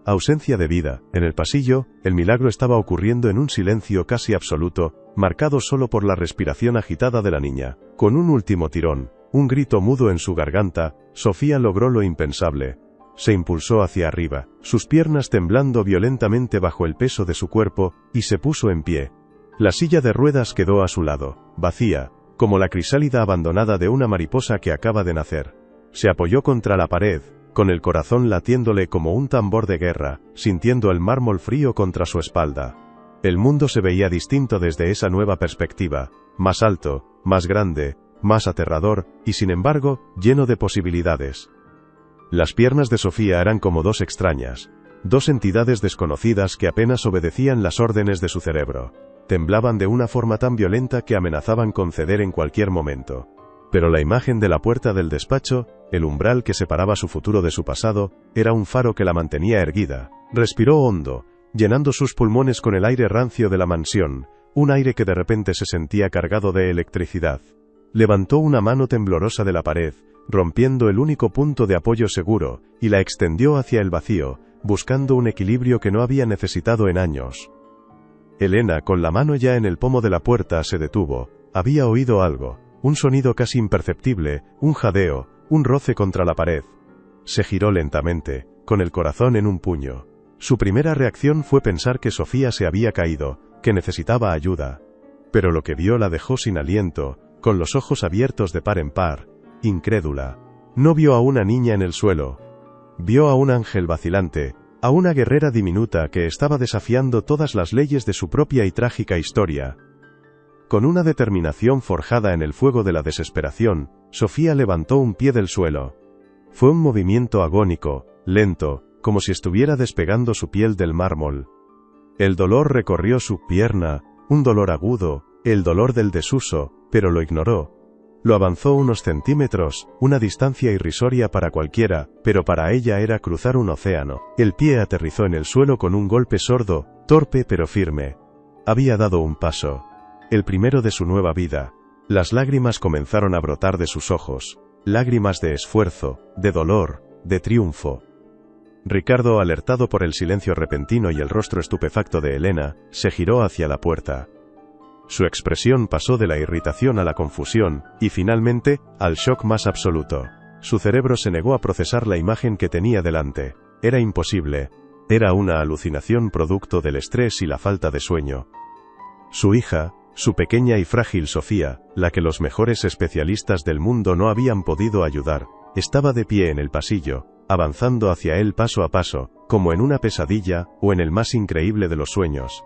Ausencia de vida. En el pasillo, el milagro estaba ocurriendo en un silencio casi absoluto, marcado solo por la respiración agitada de la niña. Con un último tirón, un grito mudo en su garganta, Sofía logró lo impensable. Se impulsó hacia arriba, sus piernas temblando violentamente bajo el peso de su cuerpo, y se puso en pie. La silla de ruedas quedó a su lado, vacía, como la crisálida abandonada de una mariposa que acaba de nacer. Se apoyó contra la pared, con el corazón latiéndole como un tambor de guerra, sintiendo el mármol frío contra su espalda. El mundo se veía distinto desde esa nueva perspectiva, más alto, más grande, más aterrador, y sin embargo, lleno de posibilidades. Las piernas de Sofía eran como 2 extrañas, 2 entidades desconocidas que apenas obedecían las órdenes de su cerebro. Temblaban de una forma tan violenta que amenazaban con ceder en cualquier momento. Pero la imagen de la puerta del despacho, el umbral que separaba su futuro de su pasado, era un faro que la mantenía erguida. Respiró hondo, llenando sus pulmones con el aire rancio de la mansión, un aire que de repente se sentía cargado de electricidad. Levantó una mano temblorosa de la pared, rompiendo el único punto de apoyo seguro, y la extendió hacia el vacío, buscando un equilibrio que no había necesitado en años. Elena, con la mano ya en el pomo de la puerta, se detuvo. Había oído algo, un sonido casi imperceptible, un jadeo, un roce contra la pared. Se giró lentamente, con el corazón en un puño. Su primera reacción fue pensar que Sofía se había caído, que necesitaba ayuda. Pero lo que vio la dejó sin aliento, con los ojos abiertos de par en par, incrédula. No vio a una niña en el suelo. Vio a un ángel vacilante, a una guerrera diminuta que estaba desafiando todas las leyes de su propia y trágica historia. Con una determinación forjada en el fuego de la desesperación, Sofía levantó un pie del suelo. Fue un movimiento agónico, lento, como si estuviera despegando su piel del mármol. El dolor recorrió su pierna, un dolor agudo, el dolor del desuso, pero lo ignoró. Lo avanzó unos centímetros, una distancia irrisoria para cualquiera, pero para ella era cruzar un océano. El pie aterrizó en el suelo con un golpe sordo, torpe pero firme. Había dado un paso. El primero de su nueva vida. Las lágrimas comenzaron a brotar de sus ojos. Lágrimas de esfuerzo, de dolor, de triunfo. Ricardo, alertado por el silencio repentino y el rostro estupefacto de Elena, se giró hacia la puerta. Su expresión pasó de la irritación a la confusión, y finalmente, al shock más absoluto. Su cerebro se negó a procesar la imagen que tenía delante. Era imposible. Era una alucinación producto del estrés y la falta de sueño. Su hija, su pequeña y frágil Sofía, la que los mejores especialistas del mundo no habían podido ayudar, estaba de pie en el pasillo, avanzando hacia él paso a paso, como en una pesadilla, o en el más increíble de los sueños.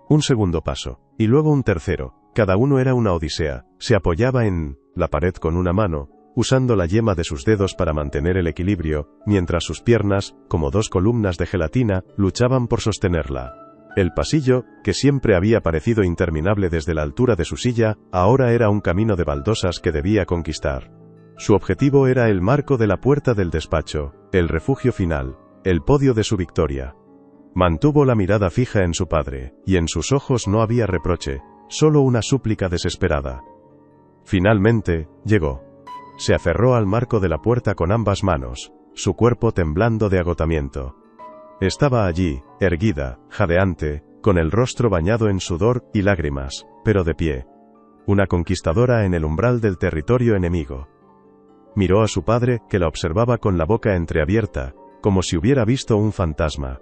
Un segundo paso, y luego un tercero, cada uno era una odisea. Se apoyaba en la pared con una mano, usando la yema de sus dedos para mantener el equilibrio, mientras sus piernas, como dos columnas de gelatina, luchaban por sostenerla. El pasillo, que siempre había parecido interminable desde la altura de su silla, ahora era un camino de baldosas que debía conquistar. Su objetivo era el marco de la puerta del despacho, el refugio final, el podio de su victoria. Mantuvo la mirada fija en su padre, y en sus ojos no había reproche, solo una súplica desesperada. Finalmente, llegó. Se aferró al marco de la puerta con ambas manos, su cuerpo temblando de agotamiento. Estaba allí, erguida, jadeante, con el rostro bañado en sudor y lágrimas, pero de pie. Una conquistadora en el umbral del territorio enemigo. Miró a su padre, que la observaba con la boca entreabierta, como si hubiera visto un fantasma.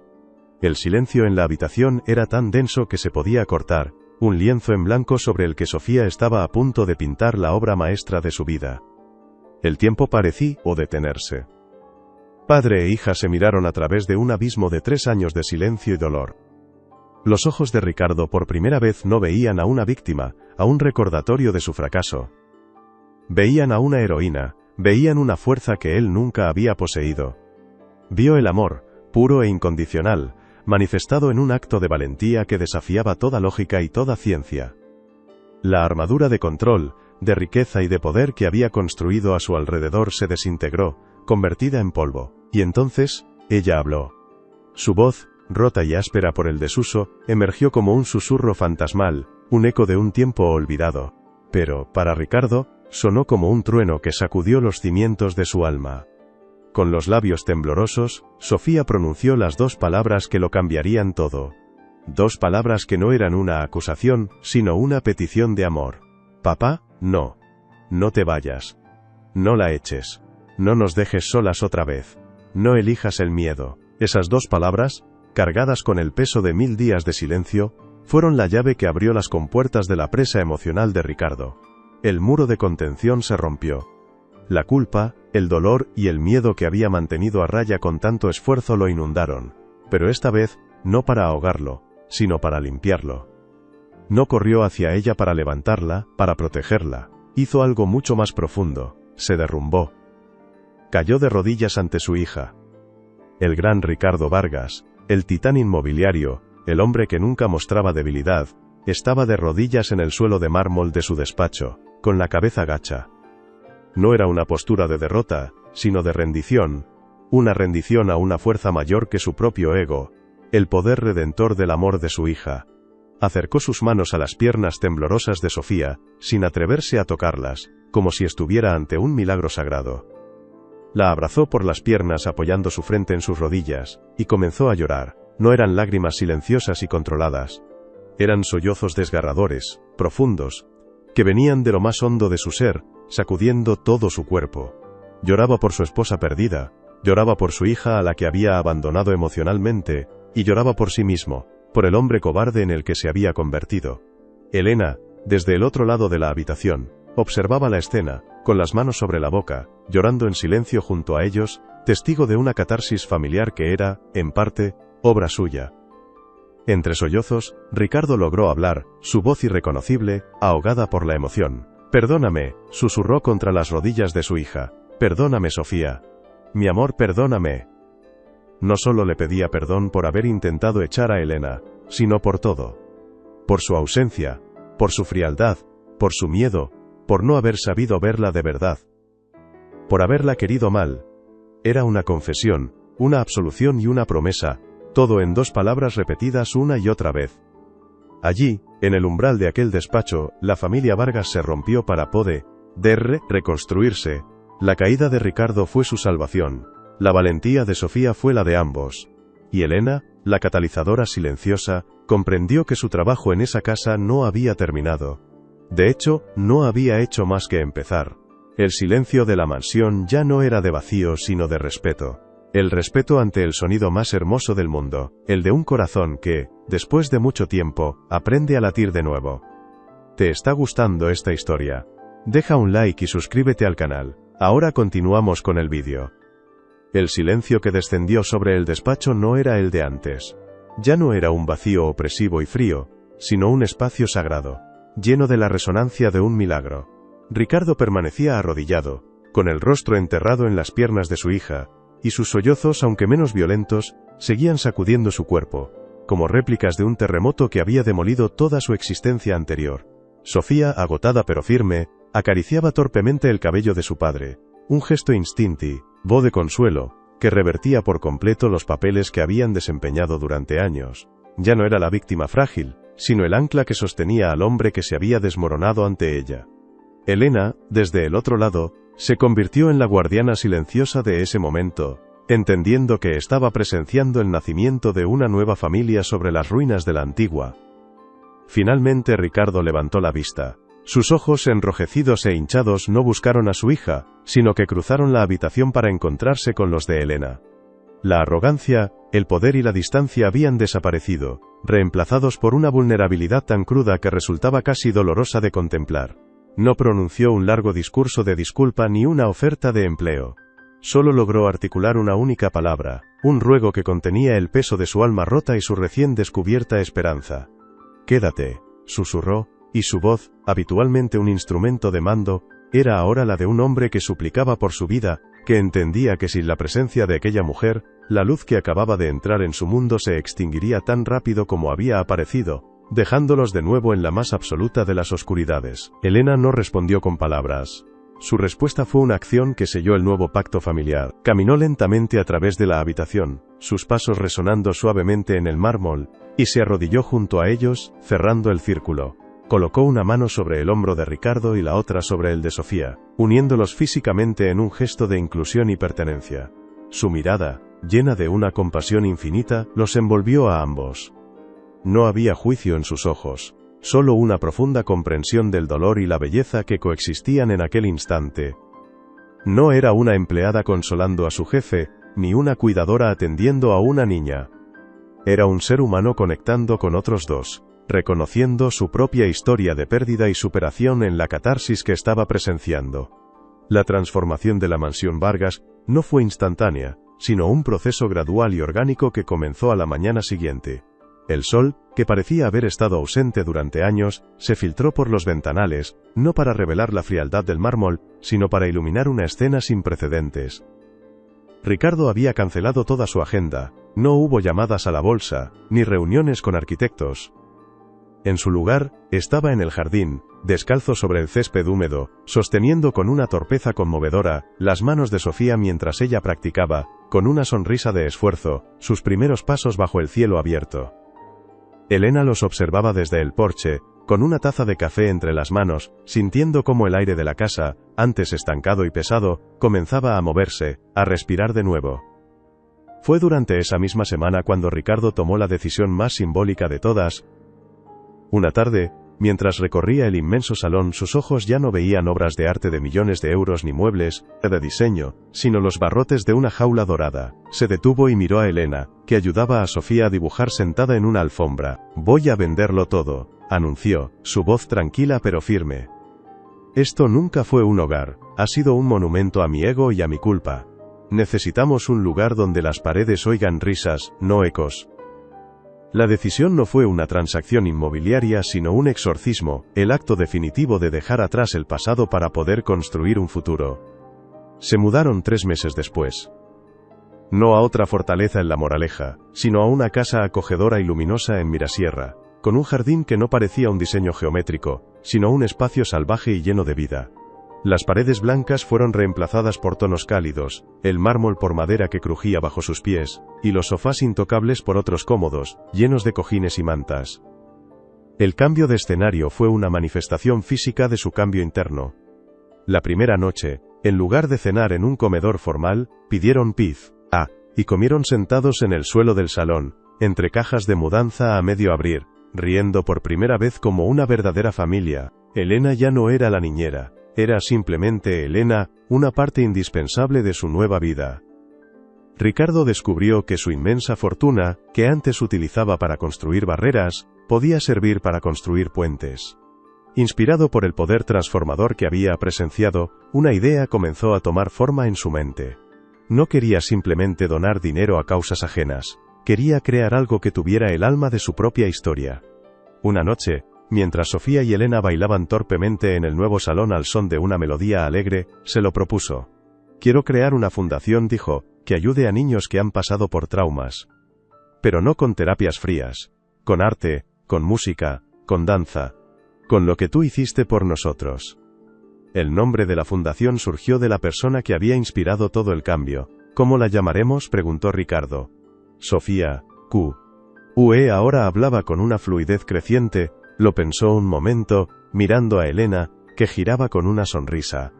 El silencio en la habitación era tan denso que se podía cortar, un lienzo en blanco sobre el que Sofía estaba a punto de pintar la obra maestra de su vida. El tiempo parecía detenerse. Padre e hija se miraron a través de un abismo de 3 años de silencio y dolor. Los ojos de Ricardo por primera vez no veían a una víctima, a un recordatorio de su fracaso. Veían a una heroína, veían una fuerza que él nunca había poseído. Vio el amor, puro e incondicional, manifestado en un acto de valentía que desafiaba toda lógica y toda ciencia. La armadura de control, de riqueza y de poder que había construido a su alrededor se desintegró, convertida en polvo, y entonces, ella habló. Su voz, rota y áspera por el desuso, emergió como un susurro fantasmal, un eco de un tiempo olvidado. Pero, para Ricardo, sonó como un trueno que sacudió los cimientos de su alma. Con los labios temblorosos, Sofía pronunció las 2 palabras que lo cambiarían todo. 2 palabras que no eran una acusación, sino una petición de amor. Papá, no. No te vayas. No la eches. No nos dejes solas otra vez. No elijas el miedo. Esas 2 palabras, cargadas con el peso de 1000 días de silencio, fueron la llave que abrió las compuertas de la presa emocional de Ricardo. El muro de contención se rompió. La culpa, el dolor y el miedo que había mantenido a raya con tanto esfuerzo lo inundaron. Pero esta vez, no para ahogarlo, sino para limpiarlo. No corrió hacia ella para levantarla, para protegerla. Hizo algo mucho más profundo. Se derrumbó. Cayó de rodillas ante su hija. El gran Ricardo Vargas, el titán inmobiliario, el hombre que nunca mostraba debilidad, estaba de rodillas en el suelo de mármol de su despacho, con la cabeza gacha. No era una postura de derrota, sino de rendición, una rendición a una fuerza mayor que su propio ego, el poder redentor del amor de su hija. Acercó sus manos a las piernas temblorosas de Sofía, sin atreverse a tocarlas, como si estuviera ante un milagro sagrado. La abrazó por las piernas apoyando su frente en sus rodillas, y comenzó a llorar. No eran lágrimas silenciosas y controladas. Eran sollozos desgarradores, profundos, que venían de lo más hondo de su ser, sacudiendo todo su cuerpo. Lloraba por su esposa perdida, lloraba por su hija a la que había abandonado emocionalmente, y lloraba por sí mismo, por el hombre cobarde en el que se había convertido. Elena, desde el otro lado de la habitación, observaba la escena, con las manos sobre la boca, llorando en silencio junto a ellos, testigo de una catarsis familiar que era, en parte, obra suya. Entre sollozos, Ricardo logró hablar, su voz irreconocible, ahogada por la emoción. «Perdóname», susurró contra las rodillas de su hija. «Perdóname, Sofía. Mi amor, perdóname». No solo le pedía perdón por haber intentado echar a Elena, sino por todo. Por su ausencia, por su frialdad, por su miedo, por no haber sabido verla de verdad. Por haberla querido mal. Era una confesión, una absolución y una promesa, todo en 2 palabras repetidas una y otra vez. Allí, en el umbral de aquel despacho, la familia Vargas se rompió para poder reconstruirse. La caída de Ricardo fue su salvación. La valentía de Sofía fue la de ambos. Y Elena, la catalizadora silenciosa, comprendió que su trabajo en esa casa no había terminado. De hecho, no había hecho más que empezar. El silencio de la mansión ya no era de vacío sino de respeto. El respeto ante el sonido más hermoso del mundo, el de un corazón que, después de mucho tiempo, aprende a latir de nuevo. ¿Te está gustando esta historia? Deja un like y suscríbete al canal. Ahora continuamos con el vídeo. El silencio que descendió sobre el despacho no era el de antes. Ya no era un vacío opresivo y frío, sino un espacio sagrado, lleno de la resonancia de un milagro. Ricardo permanecía arrodillado, con el rostro enterrado en las piernas de su hija, y sus sollozos, aunque menos violentos, seguían sacudiendo su cuerpo, como réplicas de un terremoto que había demolido toda su existencia anterior. Sofía, agotada pero firme, acariciaba torpemente el cabello de su padre, un gesto instintivo de consuelo, que revertía por completo los papeles que habían desempeñado durante años. Ya no era la víctima frágil, sino el ancla que sostenía al hombre que se había desmoronado ante ella. Elena, desde el otro lado, se convirtió en la guardiana silenciosa de ese momento, entendiendo que estaba presenciando el nacimiento de una nueva familia sobre las ruinas de la antigua. Finalmente Ricardo levantó la vista. Sus ojos enrojecidos e hinchados no buscaron a su hija, sino que cruzaron la habitación para encontrarse con los de Elena. La arrogancia, el poder y la distancia habían desaparecido, reemplazados por una vulnerabilidad tan cruda que resultaba casi dolorosa de contemplar. No pronunció un largo discurso de disculpa ni una oferta de empleo. Solo logró articular una única palabra, un ruego que contenía el peso de su alma rota y su recién descubierta esperanza. «Quédate», susurró, y su voz, habitualmente un instrumento de mando, era ahora la de un hombre que suplicaba por su vida, que entendía que sin la presencia de aquella mujer, la luz que acababa de entrar en su mundo se extinguiría tan rápido como había aparecido, dejándolos de nuevo en la más absoluta de las oscuridades. Elena no respondió con palabras. Su respuesta fue una acción que selló el nuevo pacto familiar. Caminó lentamente a través de la habitación, sus pasos resonando suavemente en el mármol, y se arrodilló junto a ellos, cerrando el círculo. Colocó una mano sobre el hombro de Ricardo y la otra sobre el de Sofía, uniéndolos físicamente en un gesto de inclusión y pertenencia. Su mirada, llena de una compasión infinita, los envolvió a ambos. No había juicio en sus ojos, solo una profunda comprensión del dolor y la belleza que coexistían en aquel instante. No era una empleada consolando a su jefe, ni una cuidadora atendiendo a una niña. Era un ser humano conectando con otros dos, reconociendo su propia historia de pérdida y superación en la catarsis que estaba presenciando. La transformación de la mansión Vargas no fue instantánea, sino un proceso gradual y orgánico que comenzó a la mañana siguiente. El sol, que parecía haber estado ausente durante años, se filtró por los ventanales, no para revelar la frialdad del mármol, sino para iluminar una escena sin precedentes. Ricardo había cancelado toda su agenda, no hubo llamadas a la bolsa, ni reuniones con arquitectos. En su lugar, estaba en el jardín, descalzo sobre el césped húmedo, sosteniendo con una torpeza conmovedora, las manos de Sofía mientras ella practicaba, con una sonrisa de esfuerzo, sus primeros pasos bajo el cielo abierto. Elena los observaba desde el porche, con una taza de café entre las manos, sintiendo cómo el aire de la casa, antes estancado y pesado, comenzaba a moverse, a respirar de nuevo. Fue durante esa misma semana cuando Ricardo tomó la decisión más simbólica de todas. Una tarde, mientras recorría el inmenso salón, sus ojos ya no veían obras de arte de millones de euros ni muebles de diseño, sino los barrotes de una jaula dorada. Se detuvo y miró a Elena, que ayudaba a Sofía a dibujar sentada en una alfombra. «Voy a venderlo todo», anunció, su voz tranquila pero firme. «Esto nunca fue un hogar, ha sido un monumento a mi ego y a mi culpa. Necesitamos un lugar donde las paredes oigan risas, no ecos». La decisión no fue una transacción inmobiliaria sino un exorcismo, el acto definitivo de dejar atrás el pasado para poder construir un futuro. Se mudaron 3 meses después. No a otra fortaleza en La Moraleja, sino a una casa acogedora y luminosa en Mirasierra, con un jardín que no parecía un diseño geométrico, sino un espacio salvaje y lleno de vida. Las paredes blancas fueron reemplazadas por tonos cálidos, el mármol por madera que crujía bajo sus pies, y los sofás intocables por otros cómodos, llenos de cojines y mantas. El cambio de escenario fue una manifestación física de su cambio interno. La primera noche, en lugar de cenar en un comedor formal, pidieron pizza, y comieron sentados en el suelo del salón, entre cajas de mudanza a medio abrir, riendo por primera vez como una verdadera familia. Elena ya no era la niñera. Era simplemente Elena, una parte indispensable de su nueva vida. Ricardo descubrió que su inmensa fortuna, que antes utilizaba para construir barreras, podía servir para construir puentes. Inspirado por el poder transformador que había presenciado, una idea comenzó a tomar forma en su mente. No quería simplemente donar dinero a causas ajenas. Quería crear algo que tuviera el alma de su propia historia. Una noche, mientras Sofía y Elena bailaban torpemente en el nuevo salón al son de una melodía alegre, se lo propuso. Quiero crear una fundación, dijo, que ayude a niños que han pasado por traumas. Pero no con terapias frías. Con arte, con música, con danza. Con lo que tú hiciste por nosotros. El nombre de la fundación surgió de la persona que había inspirado todo el cambio. ¿Cómo la llamaremos?, preguntó Ricardo. Sofía, Q. Ue ahora hablaba con una fluidez creciente, lo pensó un momento, mirando a Elena, que giraba con una sonrisa.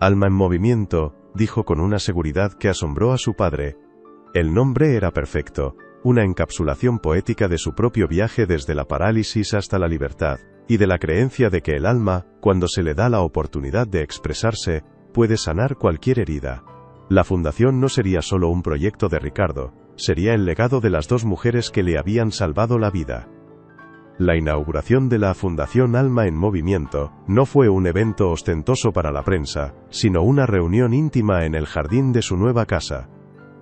Alma en movimiento, dijo con una seguridad que asombró a su padre. El nombre era perfecto, una encapsulación poética de su propio viaje desde la parálisis hasta la libertad, y de la creencia de que el alma, cuando se le da la oportunidad de expresarse, puede sanar cualquier herida. La fundación no sería solo un proyecto de Ricardo, sería el legado de las dos mujeres que le habían salvado la vida. La inauguración de la Fundación Alma en Movimiento no fue un evento ostentoso para la prensa, sino una reunión íntima en el jardín de su nueva casa.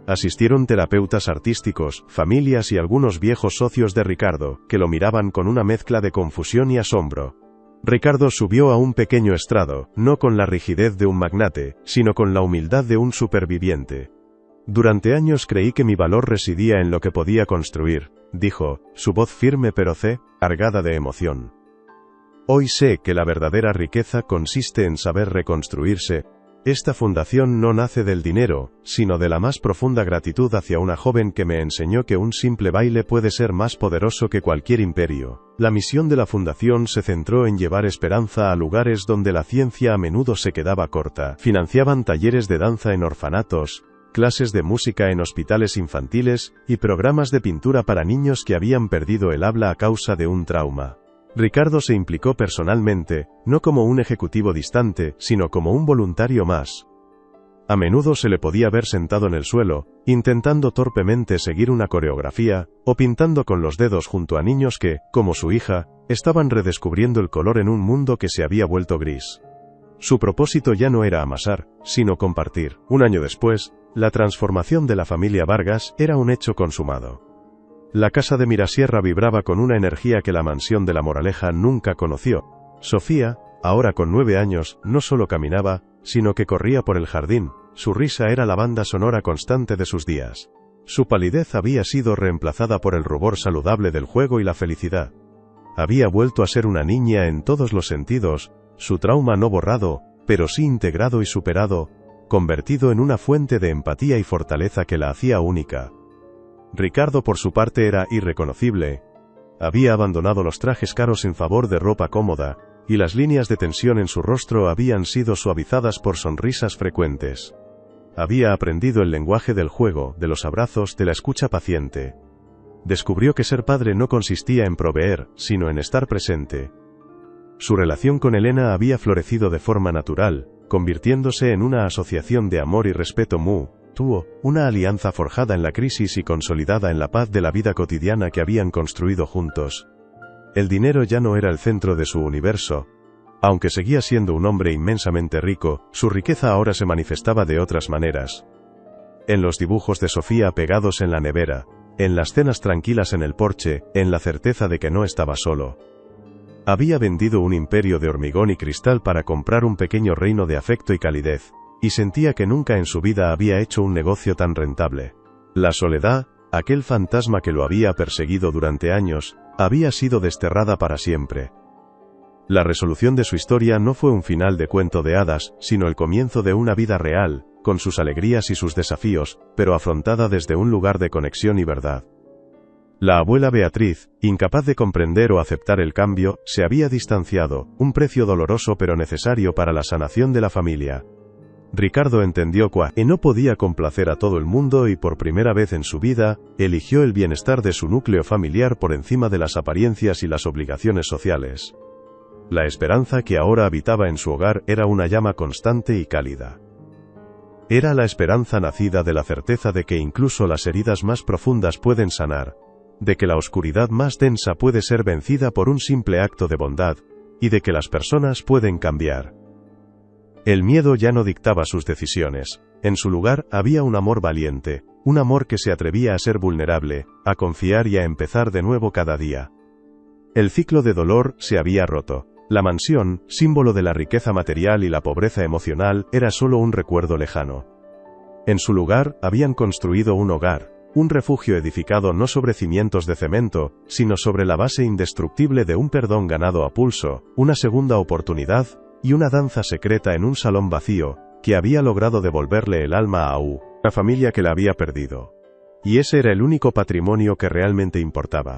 Asistieron terapeutas artísticos, familias y algunos viejos socios de Ricardo, que lo miraban con una mezcla de confusión y asombro. Ricardo subió a un pequeño estrado, no con la rigidez de un magnate, sino con la humildad de un superviviente. Durante años creí que mi valor residía en lo que podía construir, dijo, su voz firme pero cargada de emoción. Hoy sé que la verdadera riqueza consiste en saber reconstruirse. Esta fundación no nace del dinero, sino de la más profunda gratitud hacia una joven que me enseñó que un simple baile puede ser más poderoso que cualquier imperio. La misión de la fundación se centró en llevar esperanza a lugares donde la ciencia a menudo se quedaba corta. Financiaban talleres de danza en orfanatos, clases de música en hospitales infantiles, y programas de pintura para niños que habían perdido el habla a causa de un trauma. Ricardo se implicó personalmente, no como un ejecutivo distante, sino como un voluntario más. A menudo se le podía ver sentado en el suelo, intentando torpemente seguir una coreografía, o pintando con los dedos junto a niños que, como su hija, estaban redescubriendo el color en un mundo que se había vuelto gris. Su propósito ya no era amasar, sino compartir. Un año después, la transformación de la familia Vargas era un hecho consumado. La casa de Mirasierra vibraba con una energía que la mansión de La Moraleja nunca conoció. Sofía, ahora con 9 años, no solo caminaba, sino que corría por el jardín. Su risa era la banda sonora constante de sus días. Su palidez había sido reemplazada por el rubor saludable del juego y la felicidad. Había vuelto a ser una niña en todos los sentidos, su trauma no borrado, pero sí integrado y superado, convertido en una fuente de empatía y fortaleza que la hacía única. Ricardo por su parte era irreconocible. Había abandonado los trajes caros en favor de ropa cómoda, y las líneas de tensión en su rostro habían sido suavizadas por sonrisas frecuentes. Había aprendido el lenguaje del juego, de los abrazos, de la escucha paciente. Descubrió que ser padre no consistía en proveer, sino en estar presente. Su relación con Elena había florecido de forma natural, convirtiéndose en una asociación de amor y respeto mutuo, una alianza forjada en la crisis y consolidada en la paz de la vida cotidiana que habían construido juntos. El dinero ya no era el centro de su universo. Aunque seguía siendo un hombre inmensamente rico, su riqueza ahora se manifestaba de otras maneras. En los dibujos de Sofía pegados en la nevera, en las cenas tranquilas en el porche, en la certeza de que no estaba solo. Había vendido un imperio de hormigón y cristal para comprar un pequeño reino de afecto y calidez, y sentía que nunca en su vida había hecho un negocio tan rentable. La soledad, aquel fantasma que lo había perseguido durante años, había sido desterrada para siempre. La resolución de su historia no fue un final de cuento de hadas, sino el comienzo de una vida real, con sus alegrías y sus desafíos, pero afrontada desde un lugar de conexión y verdad. La abuela Beatriz, incapaz de comprender o aceptar el cambio, se había distanciado, un precio doloroso pero necesario para la sanación de la familia. Ricardo entendió que no podía complacer a todo el mundo y por primera vez en su vida, eligió el bienestar de su núcleo familiar por encima de las apariencias y las obligaciones sociales. La esperanza que ahora habitaba en su hogar era una llama constante y cálida. Era la esperanza nacida de la certeza de que incluso las heridas más profundas pueden sanar, de que la oscuridad más densa puede ser vencida por un simple acto de bondad, y de que las personas pueden cambiar. El miedo ya no dictaba sus decisiones. En su lugar, había un amor valiente, un amor que se atrevía a ser vulnerable, a confiar y a empezar de nuevo cada día. El ciclo de dolor se había roto. La mansión, símbolo de la riqueza material y la pobreza emocional, era solo un recuerdo lejano. En su lugar, habían construido un hogar, un refugio edificado no sobre cimientos de cemento, sino sobre la base indestructible de un perdón ganado a pulso, una segunda oportunidad, y una danza secreta en un salón vacío, que había logrado devolverle el alma a Aú, la familia que la había perdido. Y ese era el único patrimonio que realmente importaba.